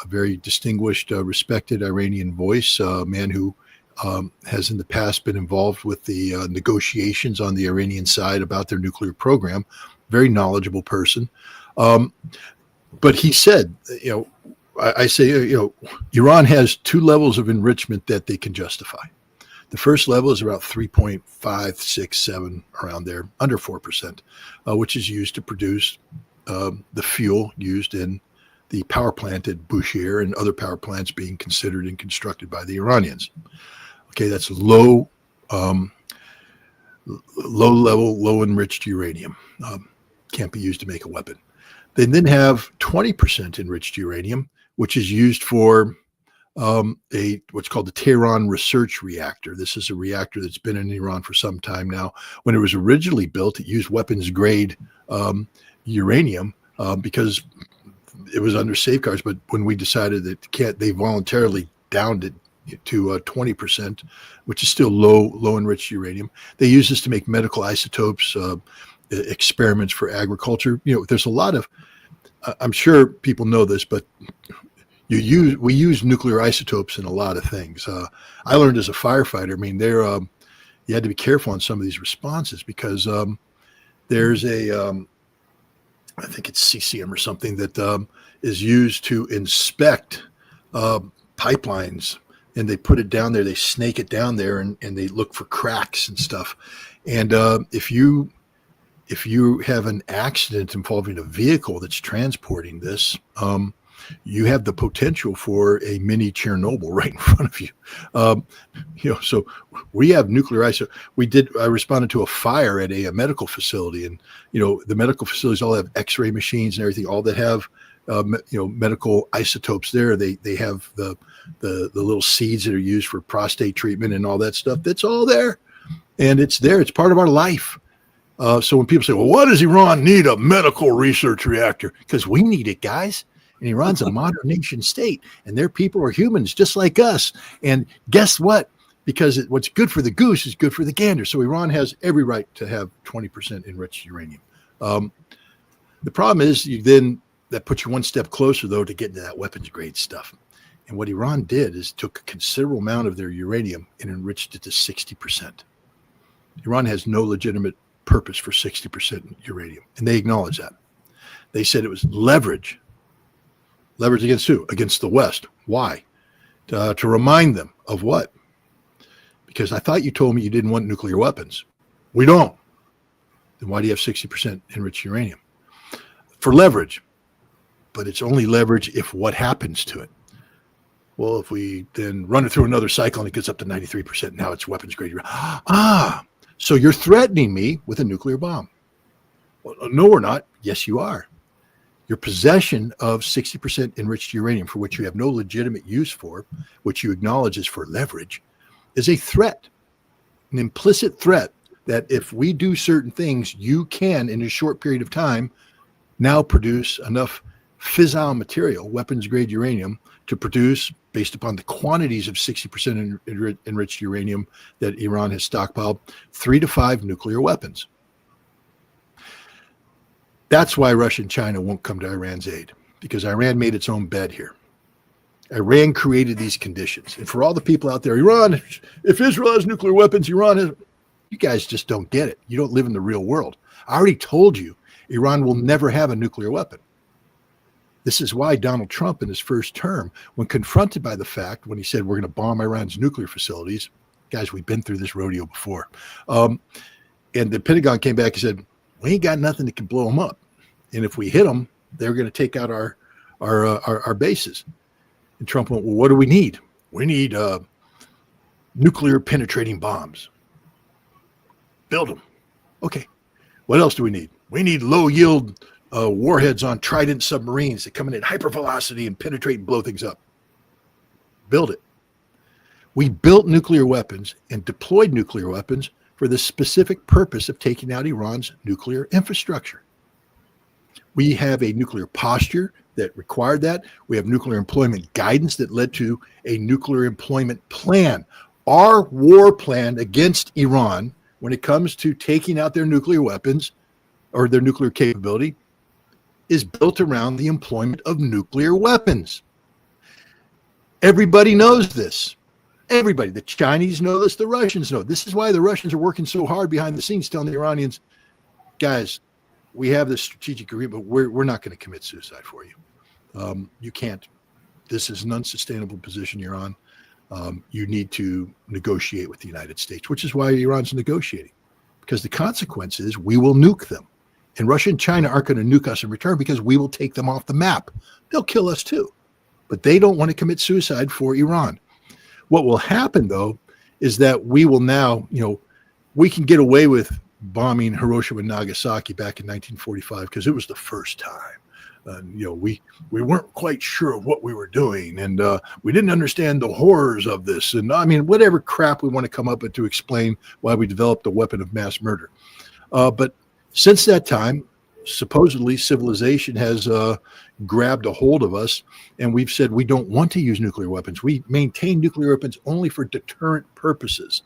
very distinguished, respected Iranian voice, a man who has in the past been involved with the negotiations on the Iranian side about their nuclear program, very knowledgeable person. But he said, I say, Iran has two levels of enrichment that they can justify. The first level is about 3.5, 6, 7, around there, under 4%, which is used to produce the fuel used in the power plant at Bushehr and other power plants being considered and constructed by the Iranians. Okay, that's low level, low enriched uranium. Can't be used to make a weapon. They then have 20% enriched uranium, which is used for what's called the Tehran Research Reactor. This is a reactor that's been in Iran for some time now. When it was originally built, it used weapons grade uranium because it was under safeguards. But when we decided that they voluntarily downed it to 20%, which is still low enriched uranium. They use this to make medical isotopes, experiments for agriculture. There's a lot of, I'm sure people know this, but we use nuclear isotopes in a lot of things. I learned as a firefighter. They're you had to be careful on some of these responses because there's I think it's CCM or something that is used to inspect pipelines, and they put it down there, they snake it down there, and they look for cracks and stuff. And if you have an accident involving a vehicle that's transporting this, you have the potential for a mini Chernobyl right in front of you. So we have nuclear ice. I responded to a fire at a medical facility, and the medical facilities all have X-ray machines and everything, all that have medical isotopes there. They have the little seeds that are used for prostate treatment and all that stuff. That's all there, and it's there. It's part of our life. So when people say, well, why does Iran need a medical research reactor? Because we need it, guys. And Iran's a modern nation state, and their people are humans just like us. And guess what? Because what's good for the goose is good for the gander. So Iran has every right to have 20% enriched uranium. The problem is that puts you one step closer, though, to getting to that weapons grade stuff. And what Iran did is took a considerable amount of their uranium and enriched it to 60%. Iran has no legitimate purpose for 60% uranium, and they acknowledge that. They said it was leverage against who? Against the West. Why? To remind them of what? Because I thought you told me you didn't want nuclear weapons. We don't. Then why do you have 60% enriched uranium? For leverage. But it's only leverage if what happens to it. Well, if we then run it through another cycle and it gets up to 93%, now it's weapons grade uranium. So you're threatening me with a nuclear bomb. Well, no, we're not. Yes, you are. Your possession of 60% enriched uranium, for which you have no legitimate use for, which you acknowledge is for leverage, is a threat, an implicit threat that if we do certain things, you can, in a short period of time, now produce enough fissile material, weapons grade uranium, to produce, based upon the quantities of 60% enriched uranium that Iran has stockpiled, 3 to 5 nuclear weapons. That's why Russia and China won't come to Iran's aid, because Iran made its own bed here. Iran created these conditions. And for all the people out there, Iran, if Israel has nuclear weapons, Iran has, you guys just don't get it. You don't live in the real world. I already told you, Iran will never have a nuclear weapon. This is why Donald Trump in his first term, when confronted by the fact, when he said, we're going to bomb Iran's nuclear facilities, guys, we've been through this rodeo before. And the Pentagon came back and said, we ain't got nothing that can blow them up. And if we hit them, they're going to take out our bases. And Trump went, well, what do we need? We need nuclear penetrating bombs. Build them. Okay. What else do we need? We need low yield warheads on Trident submarines that come in at hypervelocity and penetrate and blow things up. Build it. We built nuclear weapons and deployed nuclear weapons for the specific purpose of taking out Iran's nuclear infrastructure. We have a nuclear posture that required that. We have nuclear employment guidance that led to a nuclear employment plan. Our war plan against Iran, when it comes to taking out their nuclear weapons or their nuclear capability, is built around the employment of nuclear weapons. Everybody knows this. Everybody, the Chinese know this, the Russians know. This is why the Russians are working so hard behind the scenes, telling the Iranians, guys, we have this strategic agreement, but we're not going to commit suicide for you. You can't. This is an unsustainable position you're on. You need to negotiate with the United States, which is why Iran's negotiating, because the consequence is we will nuke them. And Russia and China aren't going to nuke us in return because we will take them off the map. They'll kill us too. But they don't want to commit suicide for Iran. What will happen, though, is that we will now, we can get away with bombing Hiroshima and Nagasaki back in 1945 because it was the first time. We weren't quite sure of what we were doing, and we didn't understand the horrors of this. And I mean, whatever crap we want to come up with to explain why we developed a weapon of mass murder. But since that time, supposedly civilization has grabbed a hold of us, and we've said we don't want to use nuclear weapons. We maintain nuclear weapons only for deterrent purposes.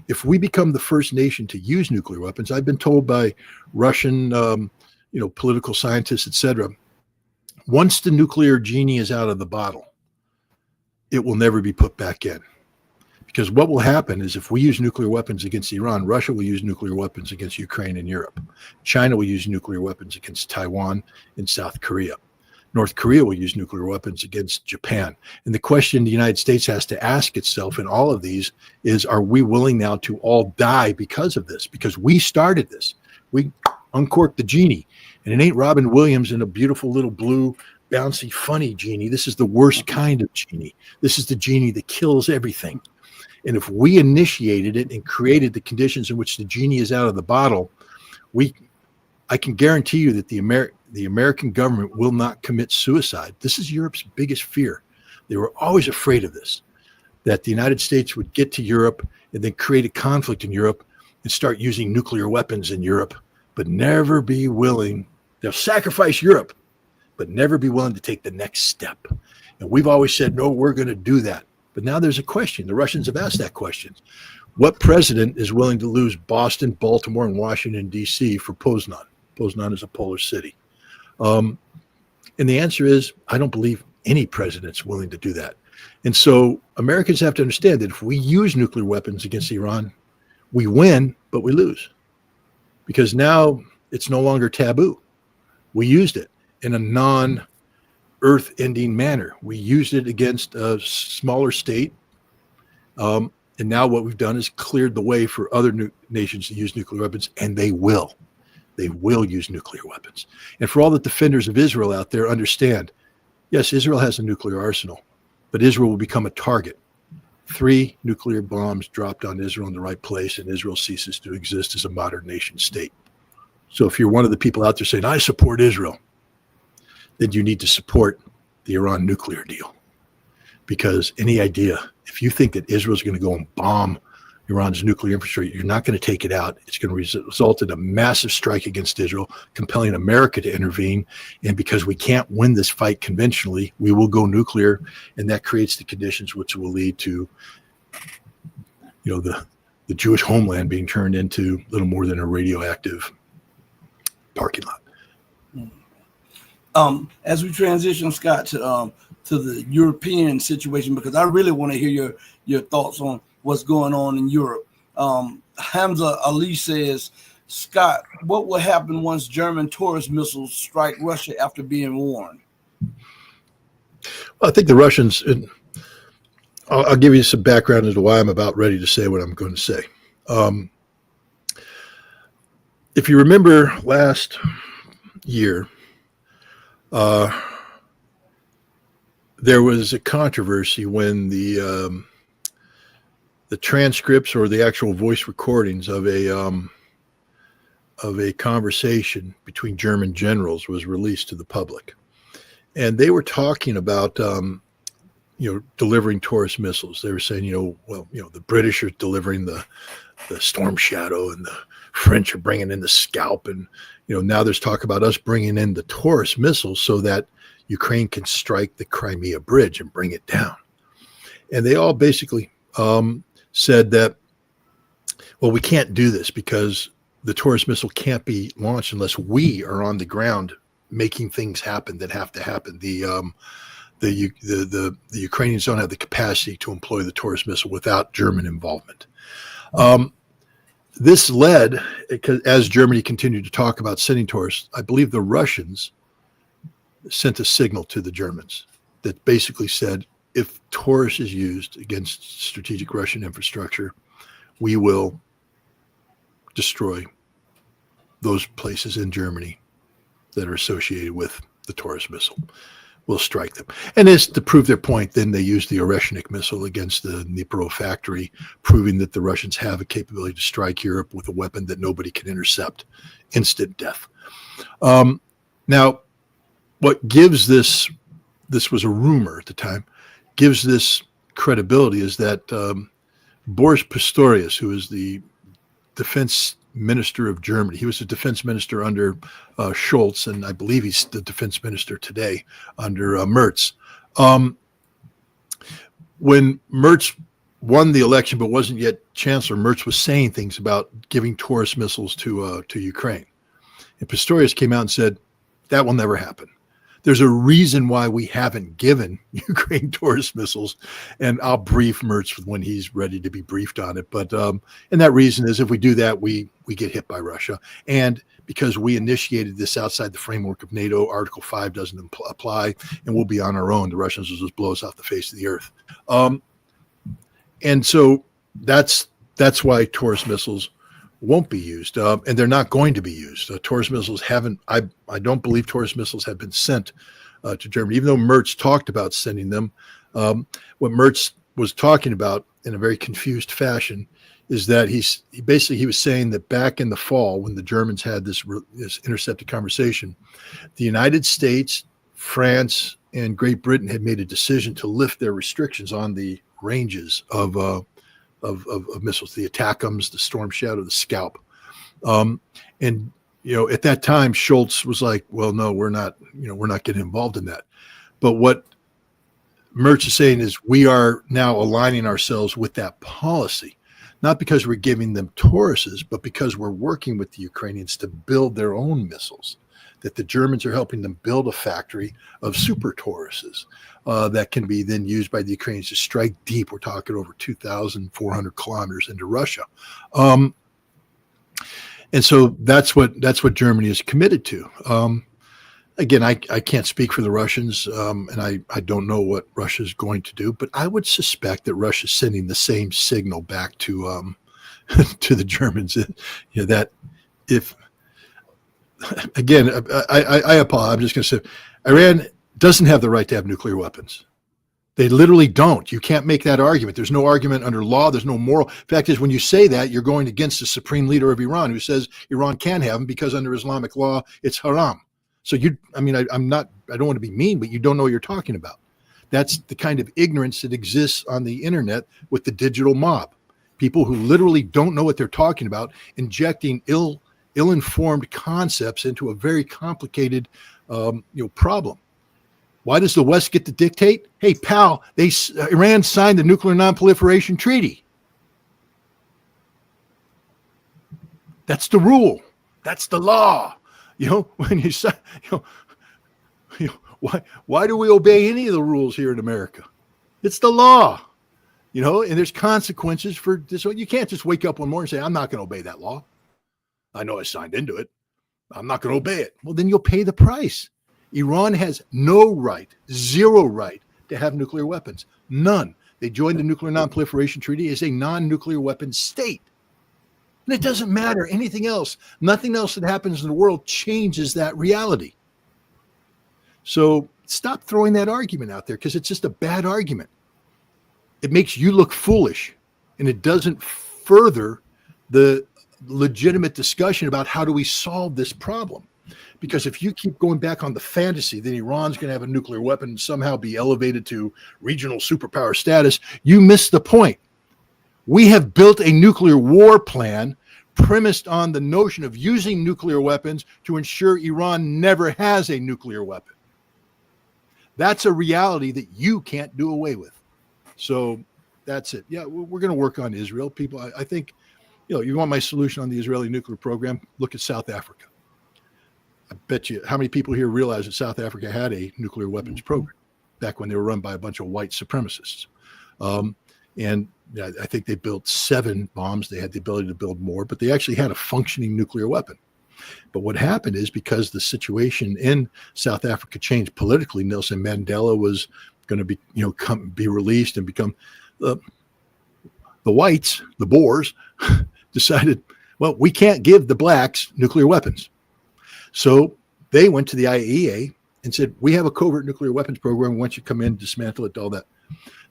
If we become the first nation to use nuclear weapons, I've been told by Russian, political scientists, etc., once the nuclear genie is out of the bottle, it will never be put back in. Because what will happen is if we use nuclear weapons against Iran, Russia will use nuclear weapons against Ukraine and Europe. China will use nuclear weapons against Taiwan and South Korea. North Korea will use nuclear weapons against Japan. And the question the United States has to ask itself in all of these is, are we willing now to all die because of this? Because we started this. We uncorked the genie. And it ain't Robin Williams in a beautiful little blue, bouncy, funny genie. This is the worst kind of genie. This is the genie that kills everything. And if we initiated it and created the conditions in which the genie is out of the bottle, I can guarantee you that the American government will not commit suicide. This is Europe's biggest fear. They were always afraid of this, that the United States would get to Europe and then create a conflict in Europe and start using nuclear weapons in Europe, but never be willing. They'll sacrifice Europe, but never be willing to take the next step. And we've always said, no, we're going to do that. But now there's a question. The Russians have asked that question. What president is willing to lose Boston, Baltimore, and Washington, D.C. for Poznan? Poznan is a Polish city. And the answer is, I don't believe any president's willing to do that. And so Americans have to understand that if we use nuclear weapons against Iran, we win, but we lose. Because now it's no longer taboo. We used it in a non-earth-ending manner. We used it against a smaller state. And now what we've done is cleared the way for other nations to use nuclear weapons, and they will. They will use nuclear weapons. And for all the defenders of Israel out there, understand, yes, Israel has a nuclear arsenal, but Israel will become a target. 3 nuclear bombs dropped on Israel in the right place, and Israel ceases to exist as a modern nation state. So if you're one of the people out there saying, I support Israel, then you need to support the Iran nuclear deal. Because any idea, if you think that Israel is going to go and bomb Iran's nuclear infrastructure, you're not going to take it out. It's going to result in a massive strike against Israel, compelling America to intervene. And because we can't win this fight conventionally, we will go nuclear, and that creates the conditions which will lead to, the Jewish homeland being turned into little more than a radioactive parking lot.
As we transition, Scott, to the European situation, because I really want to hear your thoughts on what's going on in Europe. Hamza Ali says, Scott, what will happen once German tourist missiles strike Russia after being warned?
Well, I think the Russians, I'll give you some background as to why I'm about ready to say what I'm going to say. If you remember last year, there was a controversy when the transcripts or the actual voice recordings of a conversation between German generals was released to the public, and they were talking about delivering Taurus missiles. They were saying, the British are delivering the Storm Shadow, and the French are bringing in the Scalp, and now there's talk about us bringing in the Taurus missiles so that Ukraine can strike the Crimea Bridge and bring it down. And they all basically said that, well, we can't do this because the Taurus missile can't be launched unless we are on the ground making things happen that have to happen. The Ukrainians don't have the capacity to employ the Taurus missile without German involvement. This led, as Germany continued to talk about sending Taurus, I believe the Russians sent a signal to the Germans that basically said, if Taurus is used against strategic Russian infrastructure, we will destroy those places in Germany that are associated with the Taurus missile. We'll strike them. And as to prove their point, then they used the Oreshnik missile against the Dnipro factory, proving that the Russians have a capability to strike Europe with a weapon that nobody can intercept. Instant death. Now, what gives this was a rumor at the time, gives this credibility is that Boris Pistorius, who is the defense minister of Germany, he was the defense minister under Scholz, and I believe he's the defense minister today under Merz. When Merz won the election but wasn't yet chancellor, Merz was saying things about giving Taurus missiles to Ukraine. And Pistorius came out and said, that will never happen. there's a reason why we haven't given Ukraine Taurus missiles, and I'll brief Mertz when he's ready to be briefed on it. But and that reason is if we do that, we get hit by Russia, and because we initiated this outside the framework of NATO, Article 5 doesn't apply, and we'll be on our own. The Russians will just blow us off the face of the earth, and so that's why Taurus missiles won't be used, and they're not going to be used. Taurus missiles haven't. I don't believe Taurus missiles have been sent to Germany, even though Mertz talked about sending them. What Mertz was talking about in a very confused fashion is that he was saying that back in the fall, when the Germans had this intercepted conversation, the United States, France, and Great Britain had made a decision to lift their restrictions on the ranges of missiles, the ATACMS, the Storm Shadow, the Scalp. And, at that time, Schultz was like, well, no, we're not getting involved in that. But what Mertz is saying is we are now aligning ourselves with that policy, not because we're giving them Tauruses, but because we're working with the Ukrainians to build their own missiles, that the Germans are helping them build a factory of super Tauruses that can be then used by the Ukrainians to strike deep. We're talking over 2,400 kilometers into Russia. And so that's what Germany is committed to. Again, I can't speak for the Russians, and I don't know what Russia is going to do, but I would suspect that Russia is sending the same signal back to to the Germans. That if, again, I apologize. I'm just going to say, Iran doesn't have the right to have nuclear weapons. They literally don't. You can't make that argument. There's no argument under law. There's no moral. Fact is, when you say that, you're going against the supreme leader of Iran, who says Iran can have them because under Islamic law, it's haram. So I don't want to be mean, but you don't know what you're talking about. That's the kind of ignorance that exists on the internet with the digital mob. People who literally don't know what they're talking about, injecting ill-informed concepts into a very complicated problem. Why does the West get to dictate? Hey, pal, Iran signed the Nuclear Non-Proliferation Treaty. That's the rule. That's the law. When you say, why do we obey any of the rules here in America? It's the law, and there's consequences for this. You can't just wake up one morning and say, I'm not going to obey that law. I know I signed into it. I'm not going to obey it. Well, then you'll pay the price. Iran has no right, zero right to have nuclear weapons. None. They joined the Nuclear Non-Proliferation Treaty as a non-nuclear weapons state. And it doesn't matter anything else. Nothing else that happens in the world changes that reality. So stop throwing that argument out there because it's just a bad argument. It makes you look foolish, and it doesn't further the legitimate discussion about how do we solve this problem. Because if you keep going back on the fantasy that Iran's going to have a nuclear weapon and somehow be elevated to regional superpower status, you miss the point. We have built a nuclear war plan premised on the notion of using nuclear weapons to ensure Iran never has a nuclear weapon. That's a reality that you can't do away with. So that's it. Yeah, we're going to work on Israel. People, I think, you want my solution on the Israeli nuclear program? Look at South Africa. I bet you how many people here realize that South Africa had a nuclear weapons program back when they were run by a bunch of white supremacists. And I think they built 7 bombs. They had the ability to build more, but they actually had a functioning nuclear weapon. But what happened is because the situation in South Africa changed politically, Nelson Mandela was going to be released and become the whites, the Boers, decided, well, we can't give the blacks nuclear weapons. So they went to the IAEA and said, we have a covert nuclear weapons program. Once you come in, dismantle it, all that.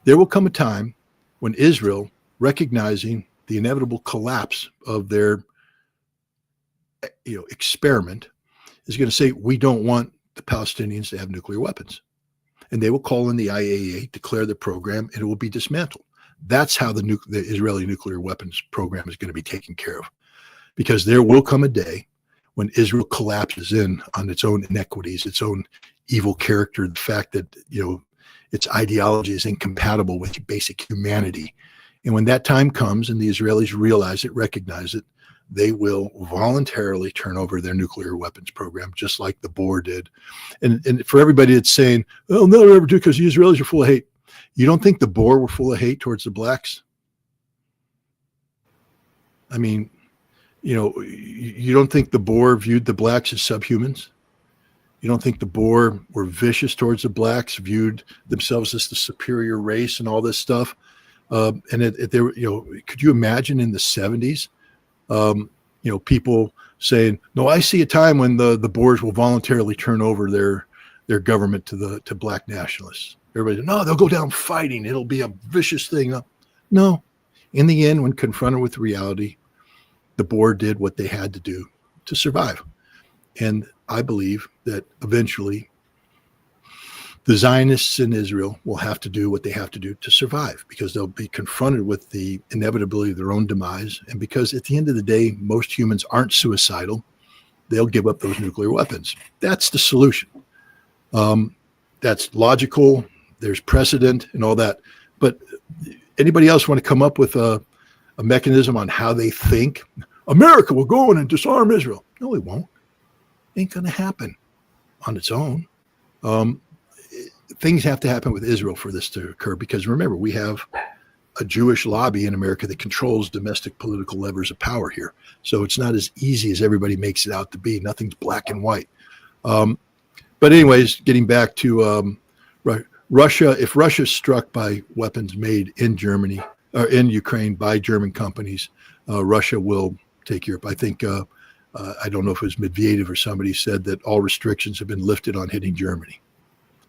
There will come a time when Israel, recognizing the inevitable collapse of their experiment, is going to say, we don't want the Palestinians to have nuclear weapons. And they will call in the IAEA, declare the program, and it will be dismantled. That's how the Israeli nuclear weapons program is going to be taken care of. Because there will come a day when Israel collapses in on its own inequities, its own evil character, the fact that, its ideology is incompatible with basic humanity. And when that time comes and the Israelis realize it, recognize it, they will voluntarily turn over their nuclear weapons program, just like the Boer did. And for everybody that's saying, "Oh, no, they'll ever do because the Israelis are full of hate," you don't think the Boer were full of hate towards the blacks? I mean, you don't think the Boer viewed the blacks as subhumans? You don't think the Boer were vicious towards the blacks, viewed themselves as the superior race and all this stuff? And they were, could you imagine in the 70s, people saying, "No, I see a time when the Boers will voluntarily turn over their government to black nationalists." Everybody said, "No, they'll go down fighting. It'll be a vicious thing." No. In the end, when confronted with reality, the Boer did what they had to do to survive. And I believe that eventually the Zionists in Israel will have to do what they have to do to survive, because they'll be confronted with the inevitability of their own demise. And because at the end of the day, most humans aren't suicidal, they'll give up those nuclear weapons. That's the solution. That's logical. There's precedent and all that. But anybody else want to come up with a mechanism on how they think America will go in and disarm Israel? No, it won't. It ain't going to happen on its own. Things have to happen with Israel for this to occur, because remember, we have a Jewish lobby in America that controls domestic political levers of power here. So it's not as easy as everybody makes it out to be. Nothing's black and white. But anyways, getting back to Russia, if Russia's struck by weapons made in Germany or in Ukraine by German companies, Russia will take Europe. I think, I don't know if it was Medvedev or somebody said that all restrictions have been lifted on hitting Germany,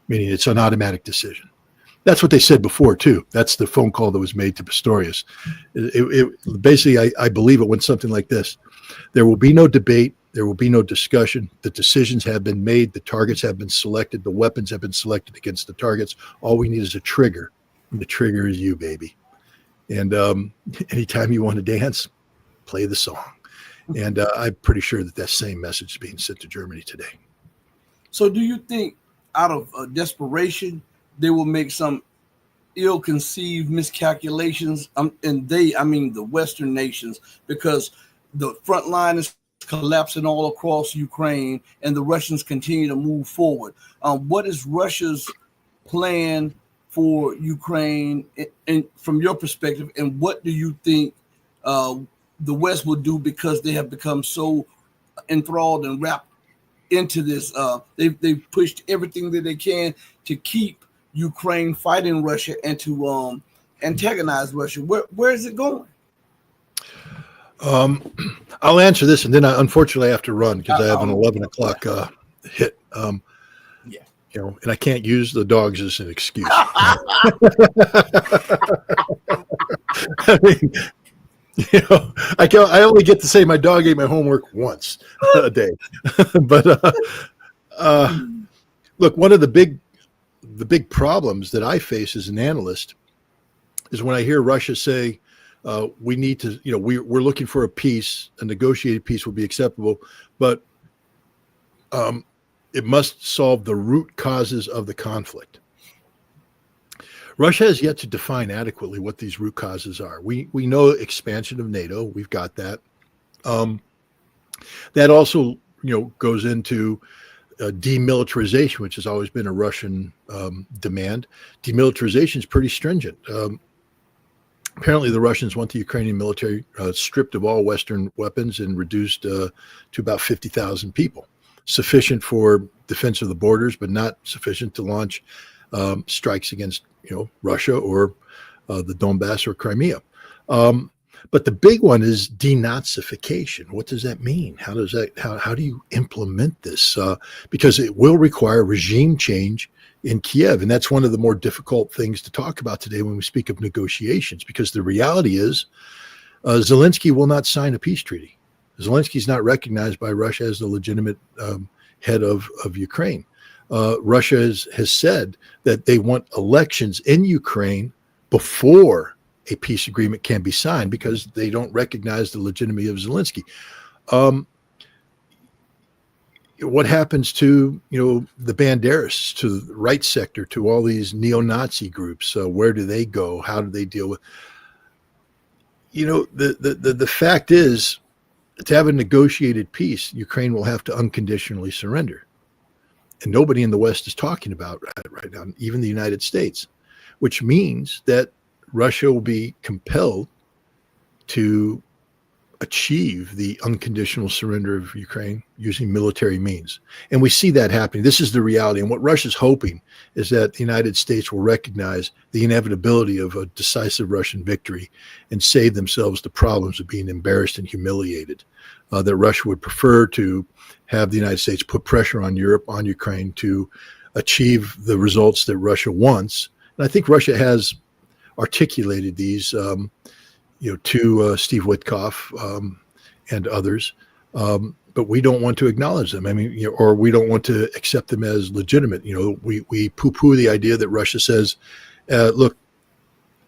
meaning it's an automatic decision. That's what they said before, too. That's the phone call that was made to Pistorius. Basically, I believe it went something like this. There will be no debate. There will be no discussion. The decisions have been made. The targets have been selected. The weapons have been selected against the targets. All we need is a trigger. And the trigger is you, baby. And anytime you want to dance, play the song. And I'm pretty sure that same message is being sent to Germany today.
So do you think out of desperation, they will make some ill-conceived miscalculations? And I mean the Western nations, because the front line is collapsing all across Ukraine and the Russians continue to move forward. What is Russia's plan for Ukraine and from your perspective, and what do you think the West will do, because they have become so enthralled and wrapped into this? They've pushed everything that they can to keep Ukraine fighting Russia and to antagonize Russia. Where is it going?
I'll answer this, and then unfortunately I have to run because I have an 11 o'clock hit.
Yeah.
And I can't use the dogs as an excuse. I mean, I only get to say my dog ate my homework once a day. But look, one of the big problems that I face as an analyst is when I hear Russia say, we need to, we're looking for a peace, a negotiated peace will be acceptable, but it must solve the root causes of the conflict. Russia has yet to define adequately what these root causes are. We know expansion of NATO. We've got that. That also, goes into demilitarization, which has always been a Russian demand. Demilitarization is pretty stringent. Apparently, the Russians want the Ukrainian military stripped of all Western weapons and reduced to about 50,000 people, sufficient for defense of the borders, but not sufficient to launch strikes against Russia or the Donbass or Crimea. But the big one is denazification. What does that mean? How do you implement this? Because it will require regime change in Kiev. And that's one of the more difficult things to talk about today when we speak of negotiations, because the reality is Zelensky will not sign a peace treaty. Zelensky's not recognized by Russia as the legitimate head of Ukraine. Russia has said that they want elections in Ukraine before a peace agreement can be signed, because they don't recognize the legitimacy of Zelensky. What happens to the Banderas, to the right sector, to all these neo-Nazi groups? Where do they go? How do they deal with? The fact is, to have a negotiated peace, Ukraine will have to unconditionally surrender. And nobody in the West is talking about that right now, even the United States, which means that Russia will be compelled to achieve the unconditional surrender of Ukraine using military means. And we see that happening. This is the reality. And what Russia's hoping is that the United States will recognize the inevitability of a decisive Russian victory and save themselves the problems of being embarrassed and humiliated. That Russia would prefer to have the United States put pressure on Europe, on Ukraine, to achieve the results that Russia wants. And I think Russia has articulated these to Steve Witkoff and others, but we don't want to acknowledge them. I mean, or we don't want to accept them as legitimate. We poo-poo the idea that Russia says, look,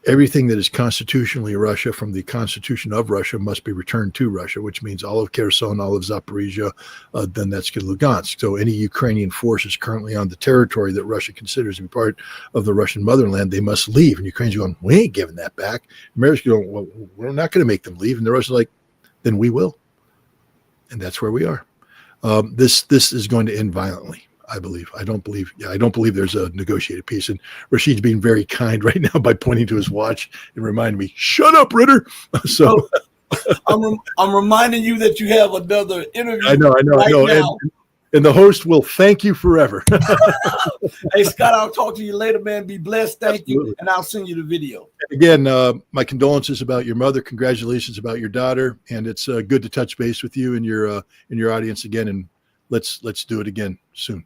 everything that is constitutionally Russia from the Constitution of Russia must be returned to Russia, which means all of Kherson, all of Zaporizhia, Donetsk and Lugansk. So any Ukrainian forces currently on the territory that Russia considers to be part of the Russian motherland, they must leave. And Ukraine's going, we ain't giving that back. America's going, well, we're not going to make them leave. And the Russians are like, then we will. And that's where we are. This is going to end violently. I don't believe there's a negotiated peace. And Rashid's being very kind right now by pointing to his watch and reminding me, shut up, Ritter. So
I'm reminding you that you have another interview.
I know.
Now.
And the host will thank you forever.
Hey, Scott, I'll talk to you later, man. Be blessed. Thank you. And I'll send you the video.
Again, my condolences about your mother. Congratulations about your daughter. And it's good to touch base with you and your audience again. And let's do it again soon.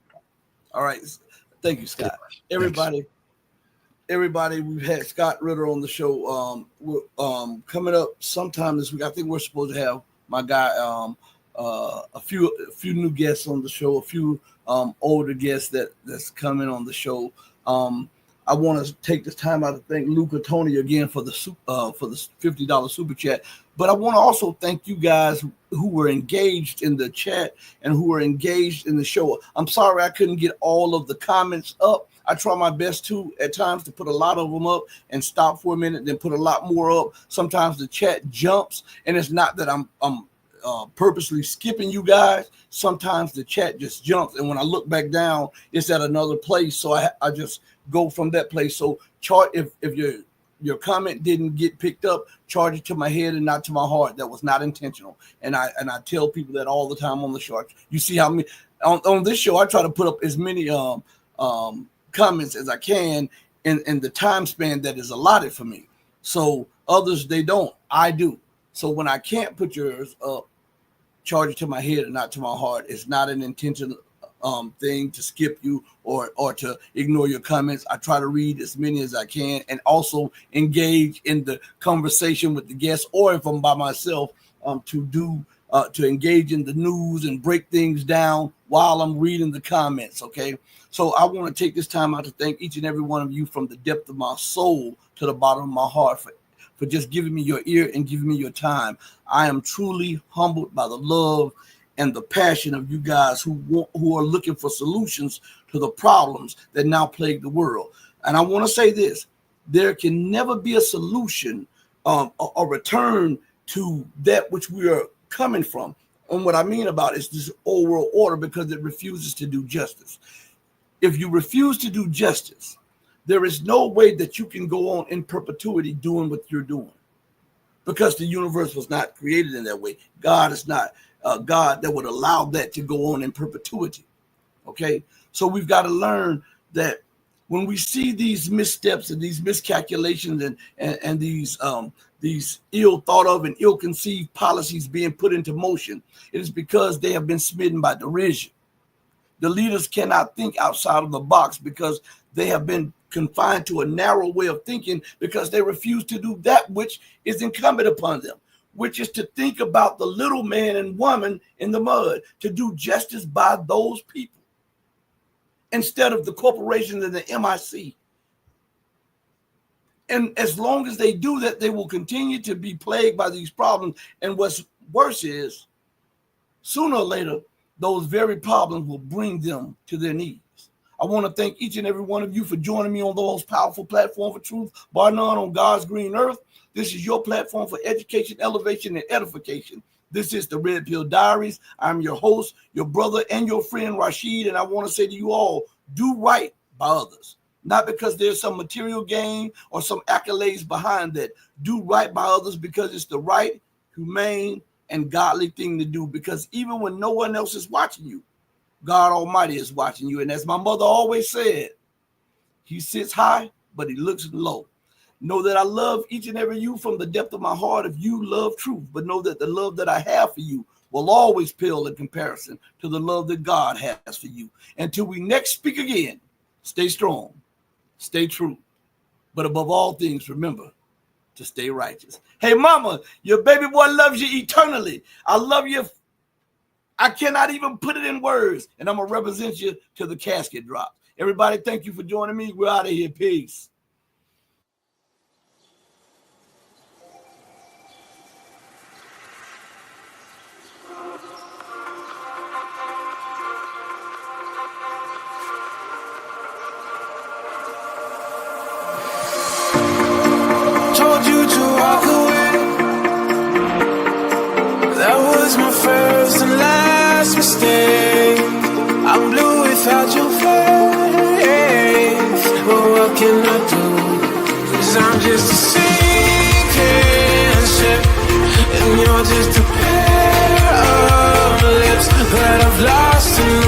All right. Thank you, Scott. Everybody, we've had Scott Ritter on the show. We're coming up sometime this week. I think we're supposed to have my guy, a few new guests on the show, a few older guests that's coming on the show. I want to take this time out to thank Luca Tony again for the $50 super chat. But I want to also thank you guys who were engaged in the chat and who were engaged in the show. I'm sorry I couldn't get all of the comments up. I try my best to at times to put a lot of them up and stop for a minute, then put a lot more up. Sometimes the chat jumps, and it's not that I'm purposely skipping you guys. Sometimes the chat just jumps, and when I look back down, it's at another place. So I just go from that place. So if your comment didn't get picked up, charge it to my head and not to my heart. That was not intentional. And I tell people that all the time on the show. You see how many on this show I try to put up as many comments as I can in the time span that is allotted for me. So others, they don't. I do. So when I can't put yours up, charge it to my head and not to my heart. It's not an intentional thing to skip you or to ignore your comments. I try to read as many as I can and also engage in the conversation with the guests, or if I'm by myself, to engage in the news and break things down while I'm reading the comments. Okay. So I want to take this time out to thank each and every one of you from the depth of my soul to the bottom of my heart for just giving me your ear and giving me your time. I am truly humbled by the love and the passion of you guys who are looking for solutions to the problems that now plague the world. And I want to say this: there can never be a solution, a return to that which we are coming from. And what I mean about is this old world order, because it refuses to do justice. If you refuse to do justice, there is no way that you can go on in perpetuity doing what you're doing, because the universe was not created in that way. God is not God that would allow that to go on in perpetuity. Okay, so we've got to learn that when we see these missteps and these miscalculations and these ill thought of and ill conceived policies being put into motion, it is because they have been smitten by derision. The leaders cannot think outside of the box because they have been confined to a narrow way of thinking, because they refuse to do that which is incumbent upon them, which is to think about the little man and woman in the mud, to do justice by those people instead of the corporations and the MIC. And as long as they do that, they will continue to be plagued by these problems. And what's worse is, sooner or later, those very problems will bring them to their knees. I want to thank each and every one of you for joining me on the most powerful platform for truth, bar none, on God's green earth. This is your platform for education, elevation, and edification. This is the Red Pill Diaries. I'm your host, your brother, and your friend Rashid. And I want to say to you all, do right by others. Not because there's some material gain or some accolades behind that. Do right by others because it's the right, humane, and godly thing to do. Because even when no one else is watching you, God Almighty is watching you. And as my mother always said, he sits high, but he looks low. Know that I love each and every you from the depth of my heart if you love truth. But know that the love that I have for you will always pale in comparison to the love that God has for you. Until we next speak again, stay strong, stay true. But above all things, remember to stay righteous. Hey, mama, your baby boy loves you eternally. I love you. I cannot even put it in words. And I'm going to represent you till the casket drops. Everybody, thank you for joining me. We're out of here. Peace.
Told you to walk away. That was my first and last mistake. I'm blue without your face. But what can I do? 'Cause I'm just a sinking ship, and you're just a pair of lips that I've lost in